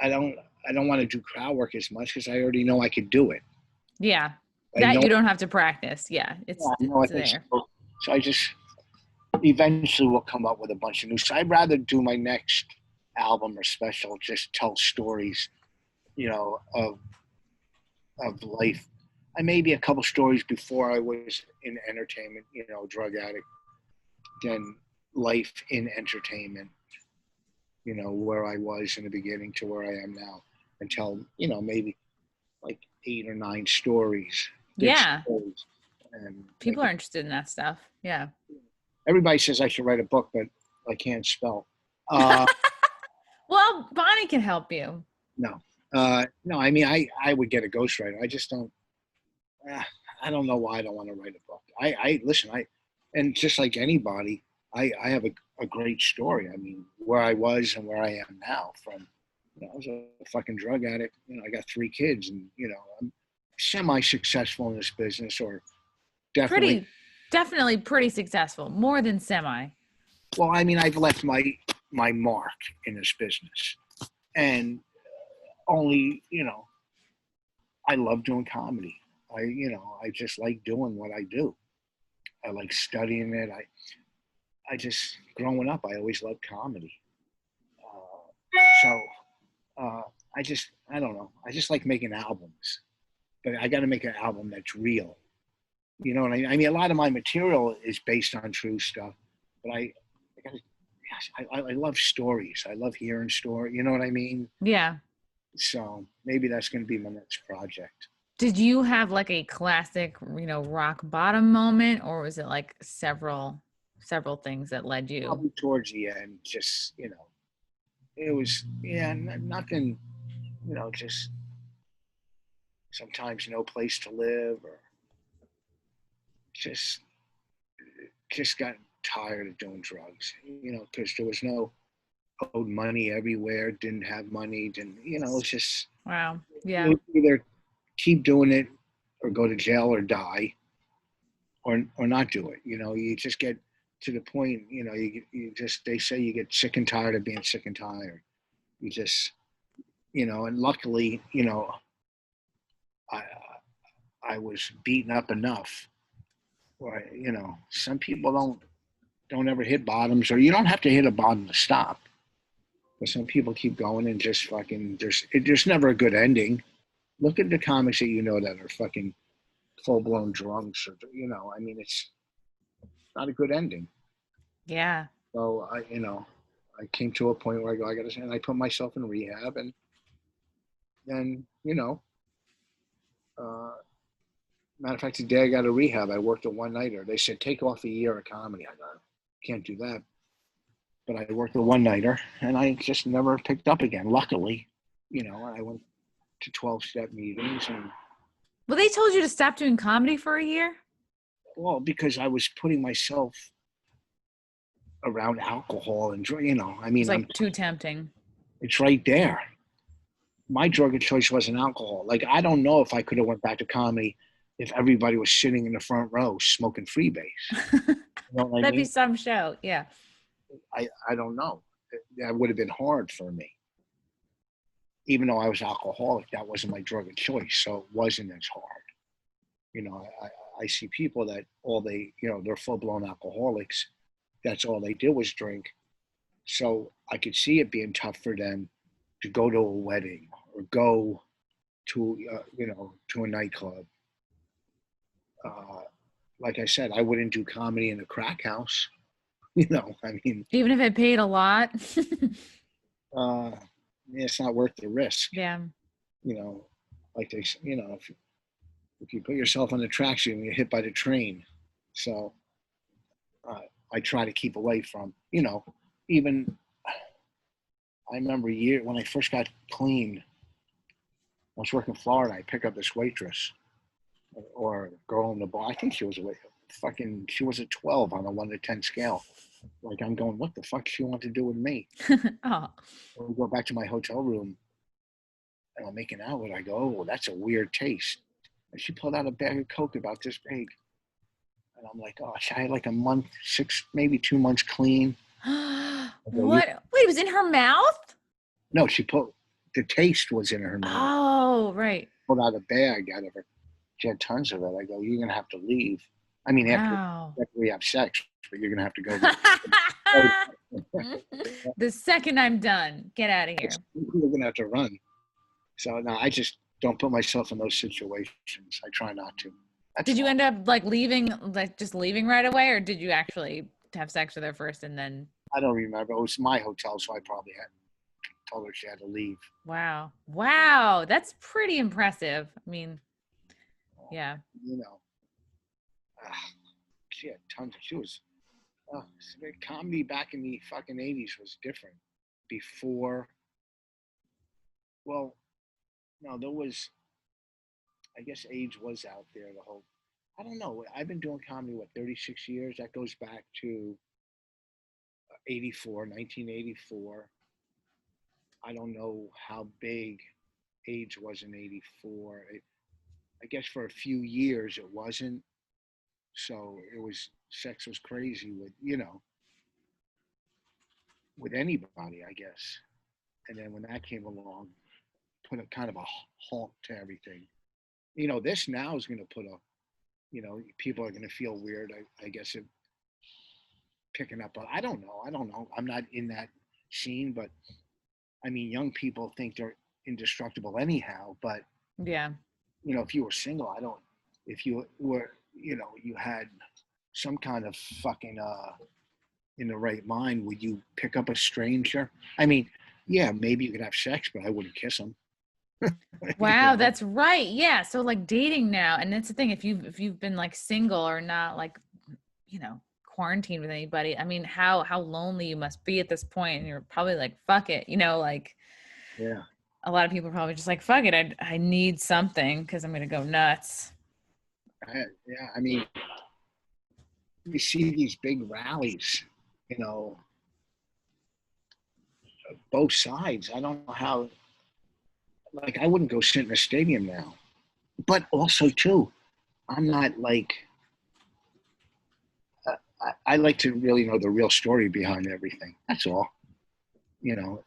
Speaker 2: don't I don't want to do crowd work as much because I already know I could do it.
Speaker 1: Yeah.
Speaker 2: I
Speaker 1: That
Speaker 2: know,
Speaker 1: you don't have to practice. Yeah. It's,
Speaker 2: I know I
Speaker 1: it's
Speaker 2: can
Speaker 1: there.
Speaker 2: so I just eventually will come up with a bunch of new. So I'd rather do my next album or special, just tell stories, of life. I maybe a couple stories before I was in entertainment, drug addict, then life in entertainment, where I was in the beginning to where I am now, and tell, maybe like 8 or 9 stories, big
Speaker 1: Yeah.
Speaker 2: stories. And
Speaker 1: People are interested in that stuff. Yeah.
Speaker 2: everybody says I should write a book, but I can't spell. Uh,
Speaker 1: Well, Bonnie can help you.
Speaker 2: no, no. I mean, I would get a ghostwriter. I just don't. Uh, I don't know why I don't want to write a book. I listen. And just like anybody, I have a great story. I mean, where I was and where I am now. From, I was a fucking drug addict. I got 3 kids, and I'm semi-successful in this business, or definitely.
Speaker 1: Definitely pretty successful. More than semi.
Speaker 2: Well, I mean, I've left my mark in this business, and only, I love doing comedy. I just like doing what I do. I like studying it. I just, growing up, I always loved comedy. So I don't know. I just like making albums, but I got to make an album that's real. You know what I mean? I mean, a lot of my material is based on true stuff, but I gotta, I love stories. I love hearing stories. You know what I mean?
Speaker 1: Yeah.
Speaker 2: So maybe that's going to be my next project.
Speaker 1: Did you have like a classic, rock bottom moment, or was it like several things that led you?
Speaker 2: Probably towards the end, just, it was, yeah, nothing, just sometimes no place to live, or just got tired of doing drugs, because there was no owed money everywhere, didn't have money, didn't, it's just,
Speaker 1: Wow. Yeah.
Speaker 2: you either keep doing it or go to jail or die, or not do it. You just get to the point, you just, they say you get sick and tired of being sick and tired. You just, and luckily, I, I was beaten up enough where, some people don't ever hit bottoms, or you don't have to hit a bottom to stop. But some people keep going and just fucking, there's never a good ending. Look at the comics that that are fucking full blown drunks, or I mean, it's not a good ending.
Speaker 1: Yeah.
Speaker 2: So I came to a point where I go, I gotta, and I put myself in rehab, and then uh, matter of fact, today I got a rehab. I worked a one nighter. They said take off a year of comedy. I go, can't do that. But I worked a one nighter, and I just never picked up again. Luckily, I went to 12-step meetings, and
Speaker 1: Well, they told you to stop doing comedy for a year?
Speaker 2: well, because I was putting myself around alcohol and I
Speaker 1: It's
Speaker 2: mean,
Speaker 1: like too tempting.
Speaker 2: it's right there. My drug of choice wasn't alcohol. Like, I don't know if I could have went back to comedy if everybody was sitting in the front row smoking freebase. You know what I
Speaker 1: That'd be
Speaker 2: mean?
Speaker 1: some show. Yeah.
Speaker 2: I don't know. That would have been hard for me. Even though I was alcoholic, that wasn't my drug of choice, so it wasn't as hard. I see people that all they, they're full-blown alcoholics. That's all they did was drink. So I could see it being tough for them to go to a wedding or go to, to a nightclub. Like I said, I wouldn't do comedy in a crack house. I mean,
Speaker 1: Even if it paid a lot.
Speaker 2: uh, it's not worth the risk.
Speaker 1: Yeah.
Speaker 2: Like they, if you put yourself on the tracks, you're gonna get hit by the train. So I try to keep away from, even. I remember when I first got clean. I was working in Florida. I picked up this waitress, or a girl in the bar. I think she was she was a 12 on a 1 to 10 scale. Like, I'm going, what the fuck does she want to do with me?
Speaker 1: Oh.
Speaker 2: We go back to my hotel room and I'm making out with her. I go, oh, that's a weird taste. And she pulled out a bag of Coke about this big. And I'm like, oh, I had like a month, maybe 2 months clean.
Speaker 1: What? Wait, it was in her mouth?
Speaker 2: No, the taste was in her mouth.
Speaker 1: Oh, right.
Speaker 2: Pulled out a bag out of her. She had tons of it. I go, you're going to have to leave. I mean, after we have sex, but you're going to have to go.
Speaker 1: The second I'm done, get out of here.
Speaker 2: We're going to have to run. So no, I just don't put myself in those situations. I try not to.
Speaker 1: Did you end up like just leaving right away, or did you actually have sex with her first and then?
Speaker 2: I don't remember. It was my hotel, so I probably told her she had to leave.
Speaker 1: Wow. Wow. That's pretty impressive. I mean, yeah.
Speaker 2: You know, she had tons of, comedy back in the fucking 80s was different. Well, no, there was, I guess age was out there. I don't know. I've been doing comedy, 36 years? That goes back to 1984. I don't know how big age was in 84. I guess for a few years it wasn't. So sex was crazy with anybody, I guess. And then when that came along, put a kind of a halt to everything. This now is going to put people are going to feel weird, I guess, picking up. I don't know. I'm not in that scene, but I mean, young people think they're indestructible anyhow. But
Speaker 1: yeah,
Speaker 2: if you were single, if you were, you had some kind of fucking in the right mind, would you pick up a stranger? I mean, yeah, maybe you could have sex, but I wouldn't kiss them.
Speaker 1: Wow, that's right. Yeah. So like dating now, and that's the thing, if you've been like single or not like, quarantined with anybody, I mean, how lonely you must be at this point. And you're probably like, fuck it, like,
Speaker 2: yeah.
Speaker 1: A lot of people are probably just like, fuck it, I need something because I'm gonna go nuts.
Speaker 2: Yeah, I mean, you see these big rallies, both sides. I don't know how. Like, I wouldn't go sit in a stadium now, but also too, I'm not like. I like to really know the real story behind everything. That's all.
Speaker 1: Yeah.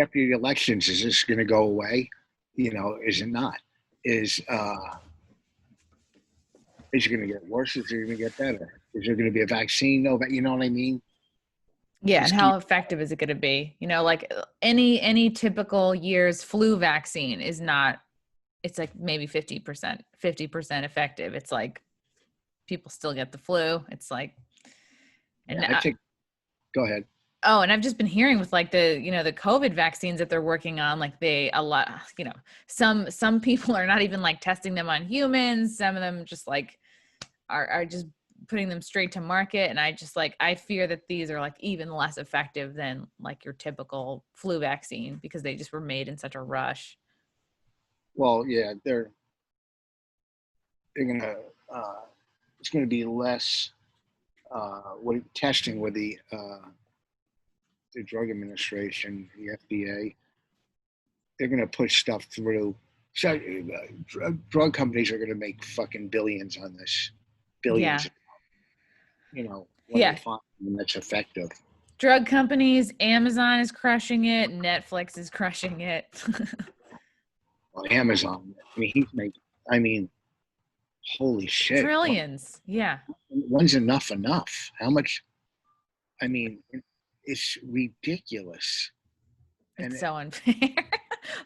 Speaker 2: After the elections, is this going to go away? Is it not? Is it going to get worse? Is it going to get better? Is there going to be a vaccine? No, but you know what I mean?
Speaker 1: Yeah, and how effective is it going to be? Like any typical year's flu vaccine is not. It's like maybe 50% effective. It's like people still get the flu. It's like, and
Speaker 2: go ahead.
Speaker 1: Oh, and I've just been hearing with like the COVID vaccines that they're working on, like some people are not even like testing them on humans. Some of them just like are just putting them straight to market. And I fear that these are like even less effective than like your typical flu vaccine because they just were made in such a rush.
Speaker 2: Well, yeah, they're going to, it's going to be less testing with the Drug Administration, the FDA. They're going to push stuff through. So drug companies are going to make fucking billions on this. Billions.
Speaker 1: Yeah.
Speaker 2: They find that's effective.
Speaker 1: Drug companies, Amazon is crushing it. Netflix is crushing it.
Speaker 2: Well, Amazon, I mean, holy shit.
Speaker 1: Trillions. Yeah.
Speaker 2: When's enough? How much? I mean, it's ridiculous.
Speaker 1: It's so unfair.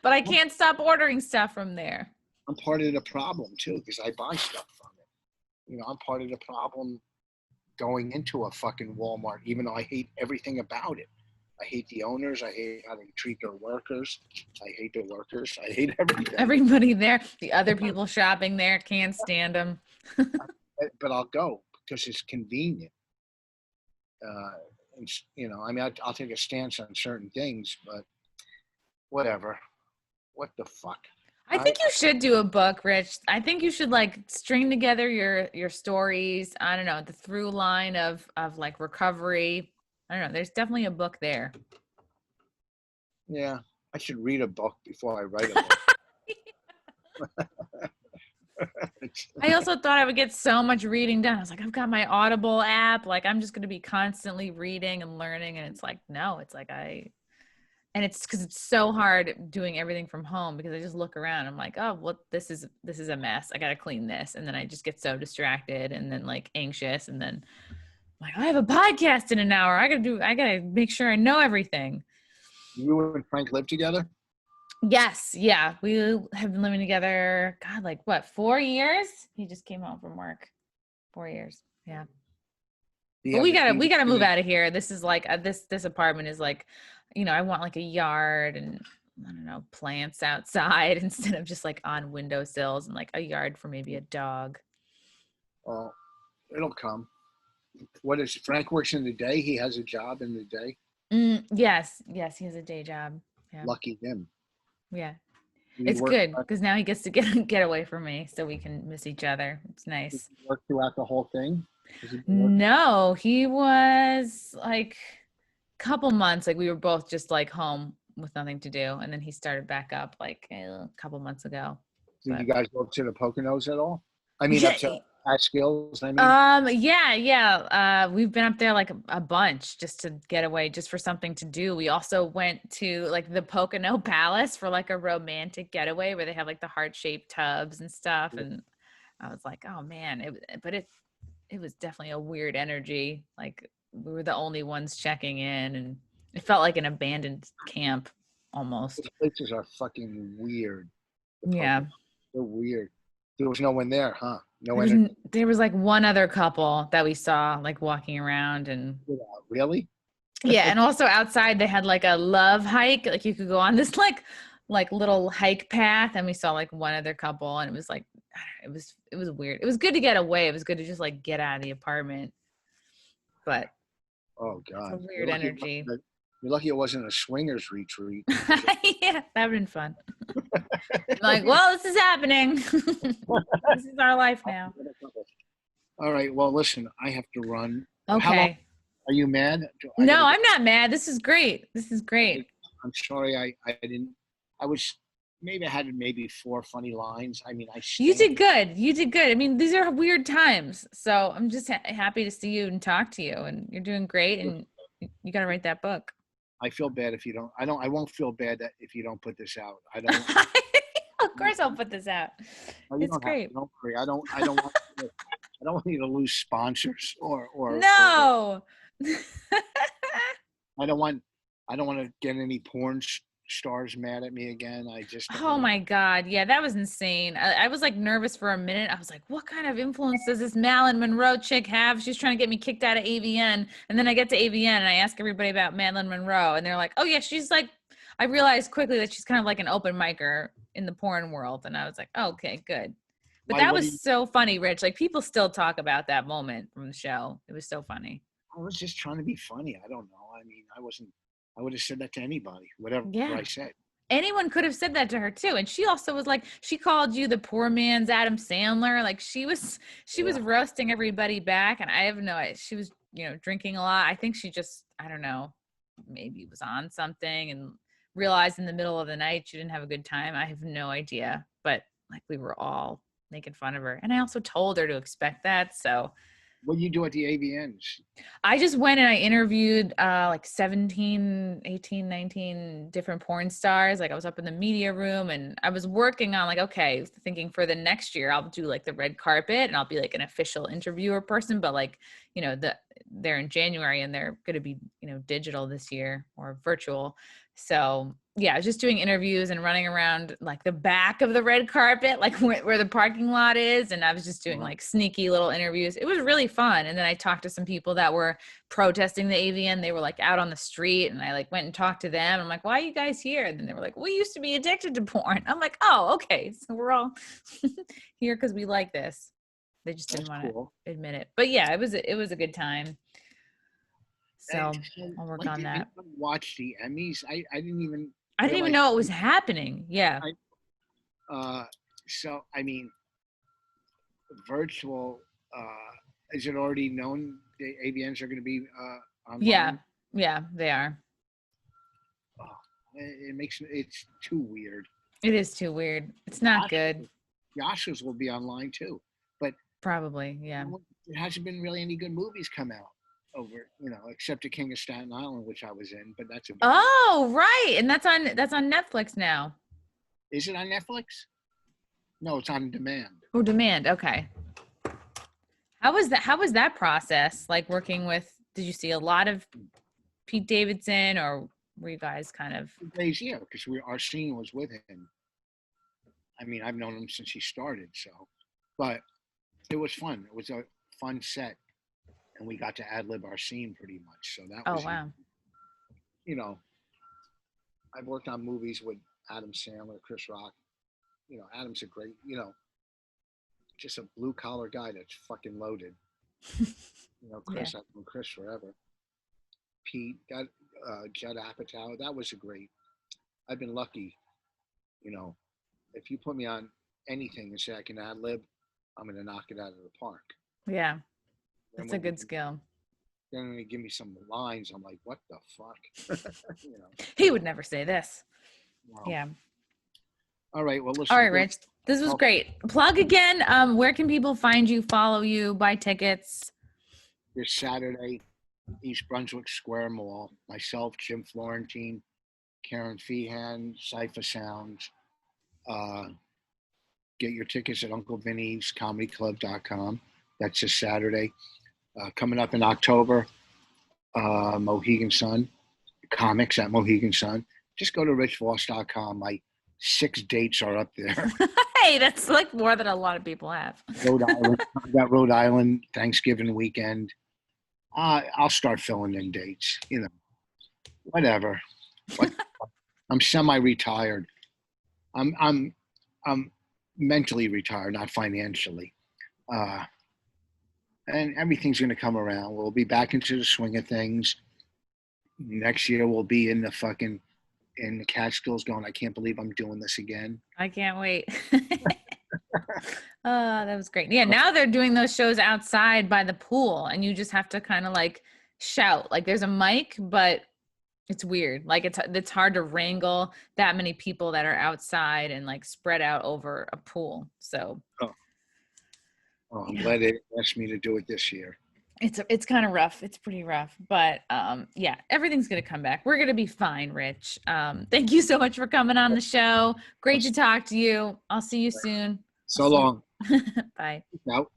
Speaker 1: But I can't stop ordering stuff from there.
Speaker 2: I'm part of the problem too, because I buy stuff from it. I'm part of the problem going into a fucking Walmart, even though I hate everything about it. I hate the owners. I hate how they treat their workers. I hate the workers. I hate everything.
Speaker 1: Everybody there, the other people shopping there, can't stand them.
Speaker 2: But I'll go because it's convenient. I mean, I'll take a stance on certain things, but whatever. What the fuck?
Speaker 1: I think you should do a book, Rich. I think you should like string together your stories. I don't know, the through line of like recovery. I don't know. There's definitely a book there.
Speaker 2: Yeah, I should read a book before I write a book.
Speaker 1: I also thought I would get so much reading done. I was like, I've got my Audible app. Like, I'm just going to be constantly reading and learning. And it's like, no, it's like and it's because it's so hard doing everything from home because I just look around. I'm like, oh, well, this is a mess. I got to clean this. And then I just get so distracted and then like anxious. And then I'm like, I have a podcast in an hour. I got to make sure I know everything.
Speaker 2: You and Frank live together?
Speaker 1: Yes. Yeah. We have been living together, God, like what, 4 years? He just came home from work. 4 years. Yeah. But we gotta move out of here. This is like, this apartment is like, I want like a yard and I don't know, plants outside instead of just like on windowsills, and like a yard for maybe a dog.
Speaker 2: Well, it'll come. What is Frank works in the day? He has a job in the day?
Speaker 1: Yes. He has a day job. Yeah.
Speaker 2: Lucky him.
Speaker 1: Yeah. It's good because now he gets to get away from me so we can miss each other. It's nice.
Speaker 2: Did he work throughout the whole thing?
Speaker 1: No, he was like a couple months. Like we were both just like home with nothing to do. And then he started back up like a couple months ago.
Speaker 2: Did you guys go up to the Poconos at all? I mean, up to Catskills, I mean.
Speaker 1: Yeah. We've been up there like a bunch just to get away, just for something to do. We also went to like the Pocono Palace for like a romantic getaway where they have like the heart-shaped tubs and stuff. And I was like, oh man, it was definitely a weird energy. Like we were the only ones checking in and it felt like an abandoned camp almost.
Speaker 2: Those places are fucking weird.
Speaker 1: Yeah.
Speaker 2: They're weird. There was no one there, huh? No energy.
Speaker 1: There was like one other couple that we saw like walking around and
Speaker 2: really?
Speaker 1: Yeah, and also outside they had like a love hike. Like you could go on this like little hike path, and we saw like one other couple, and it was like it was weird. It was good to get away. It was good to just like get out of the apartment. But
Speaker 2: oh god,
Speaker 1: it's a weird energy.
Speaker 2: You're lucky it wasn't a swingers retreat.
Speaker 1: Yeah, that would have been fun. Like, well, this is happening. This is our life now.
Speaker 2: All right. Well, listen, I have to run.
Speaker 1: Okay.
Speaker 2: Are you mad?
Speaker 1: No, I'm not mad. This is great.
Speaker 2: I'm sorry. I didn't. I was maybe I had maybe 4 funny lines. I mean,
Speaker 1: You did good. I mean, these are weird times. So I'm just happy to see you and talk to you. And you're doing great. And you got to write that book.
Speaker 2: I feel bad if you don't. I won't feel bad if you don't put this out. I don't.
Speaker 1: Of course, I'll put this out.
Speaker 2: No, it's great. Don't worry. I don't want you to lose sponsors or.
Speaker 1: No.
Speaker 2: I don't want to get any porn stars mad at me again.
Speaker 1: Oh my God. Yeah, that was insane. I was like nervous for a minute. I was like, what kind of influence does this Marilyn Monroe chick have? She's trying to get me kicked out of AVN. And then I get to AVN and I ask everybody about Marilyn Monroe. And they're like, oh yeah, she's like, I realized quickly that she's kind of like an open micer in the porn world. And I was like, oh, okay, good. But that was so funny, Rich. Like people still talk about that moment from the show. It was so funny.
Speaker 2: I was just trying to be funny. I don't know. I mean, I would have said that to anybody, whatever I said.
Speaker 1: Anyone could have said that to her too. And she also was like, she called you the poor man's Adam Sandler. Like she was roasting everybody back. And I have no idea. She was, drinking a lot. I think she just, I don't know, maybe was on something and realized in the middle of the night she didn't have a good time. I have no idea. But like we were all making fun of her. And I also told her to expect that. So
Speaker 2: what do you do at the AVNs?
Speaker 1: I just went and I interviewed like 17, 18, 19 different porn stars. Like I was up in the media room and I was working on like, okay, thinking for the next year, I'll do like the red carpet and I'll be like an official interviewer person. But like, they're in January and they're going to be, digital this year or virtual. So yeah, I was just doing interviews and running around like the back of the red carpet, like where the parking lot is. And I was just doing like sneaky little interviews. It was really fun. And then I talked to some people that were protesting the AVN. They were like out on the street and I like went and talked to them. I'm like, why are you guys here? And then they were like, we used to be addicted to porn. I'm like, oh, okay. So we're all here because we like this. They just didn't want to admit it. But yeah, it was a good time. So I'll work on that.
Speaker 2: Watch the Emmys. I didn't even
Speaker 1: know it was happening. Yeah.
Speaker 2: So I mean, virtual. Is it already known the AVNs are going to be
Speaker 1: Yeah.
Speaker 2: online?
Speaker 1: Yeah, they are.
Speaker 2: Oh, it's too weird.
Speaker 1: It is too weird. It's not good.
Speaker 2: The Oscars will be online too, but
Speaker 1: Probably. Yeah.
Speaker 2: there hasn't been really any good movies come out over, except the King of Staten Island, which I was in, but that's a big
Speaker 1: Oh, right. And that's on Netflix now.
Speaker 2: Is it on Netflix? No, it's on demand.
Speaker 1: Oh, demand. Okay. How was that process? Like working with, did you see a lot of Pete Davidson, or were you guys kind of?
Speaker 2: Yeah, because our scene was with him. I mean, I've known him since he started, but it was fun. It was a fun set, and we got to ad lib our scene pretty much. So that was,
Speaker 1: wow.
Speaker 2: I've worked on movies with Adam Sandler, Chris Rock. Adam's a great, just a blue collar guy that's fucking loaded. Chris, I've known Chris forever. Pete, got Judd Apatow. That was I've been lucky. If you put me on anything and say I can ad lib, I'm going to knock it out of the park.
Speaker 1: Yeah. That's a good skill.
Speaker 2: Then they give me some lines. I'm like, what the fuck?
Speaker 1: He would never say this. Wow. Yeah.
Speaker 2: All right. Well, listen.
Speaker 1: All right, Rich. This was great. Plug again. Where can people find you, follow you, buy tickets?
Speaker 2: This Saturday, East Brunswick Square Mall. Myself, Jim Florentine, Karen Feehan, Cypher Sounds. Get your tickets at UncleVinny'sComedyClub.com. That's this Saturday. Coming up in October, Mohegan Sun, comics at Mohegan Sun. Just go to richvoss.com. My 6 dates are up there.
Speaker 1: Hey, that's like more than a lot of people have.
Speaker 2: Rhode Island. I got Rhode Island Thanksgiving weekend. I'll start filling in dates. Whatever. I'm semi-retired. I'm mentally retired, not financially. And everything's going to come around. We'll be back into the swing of things. Next year, we'll be in the Catskills going, I can't believe I'm doing this again.
Speaker 1: I can't wait. Oh, that was great. Yeah, now they're doing those shows outside by the pool, and you just have to kind of like shout. Like there's a mic, but it's weird. Like it's hard to wrangle that many people that are outside and like spread out over a pool. So
Speaker 2: I'm glad they asked me to do it this year.
Speaker 1: It's kind of rough. It's pretty rough, but yeah, everything's going to come back. We're going to be fine, Rich. Thank you so much for coming on the show. Great to talk to you. I'll see you soon.
Speaker 2: So long.
Speaker 1: Bye.
Speaker 2: Out.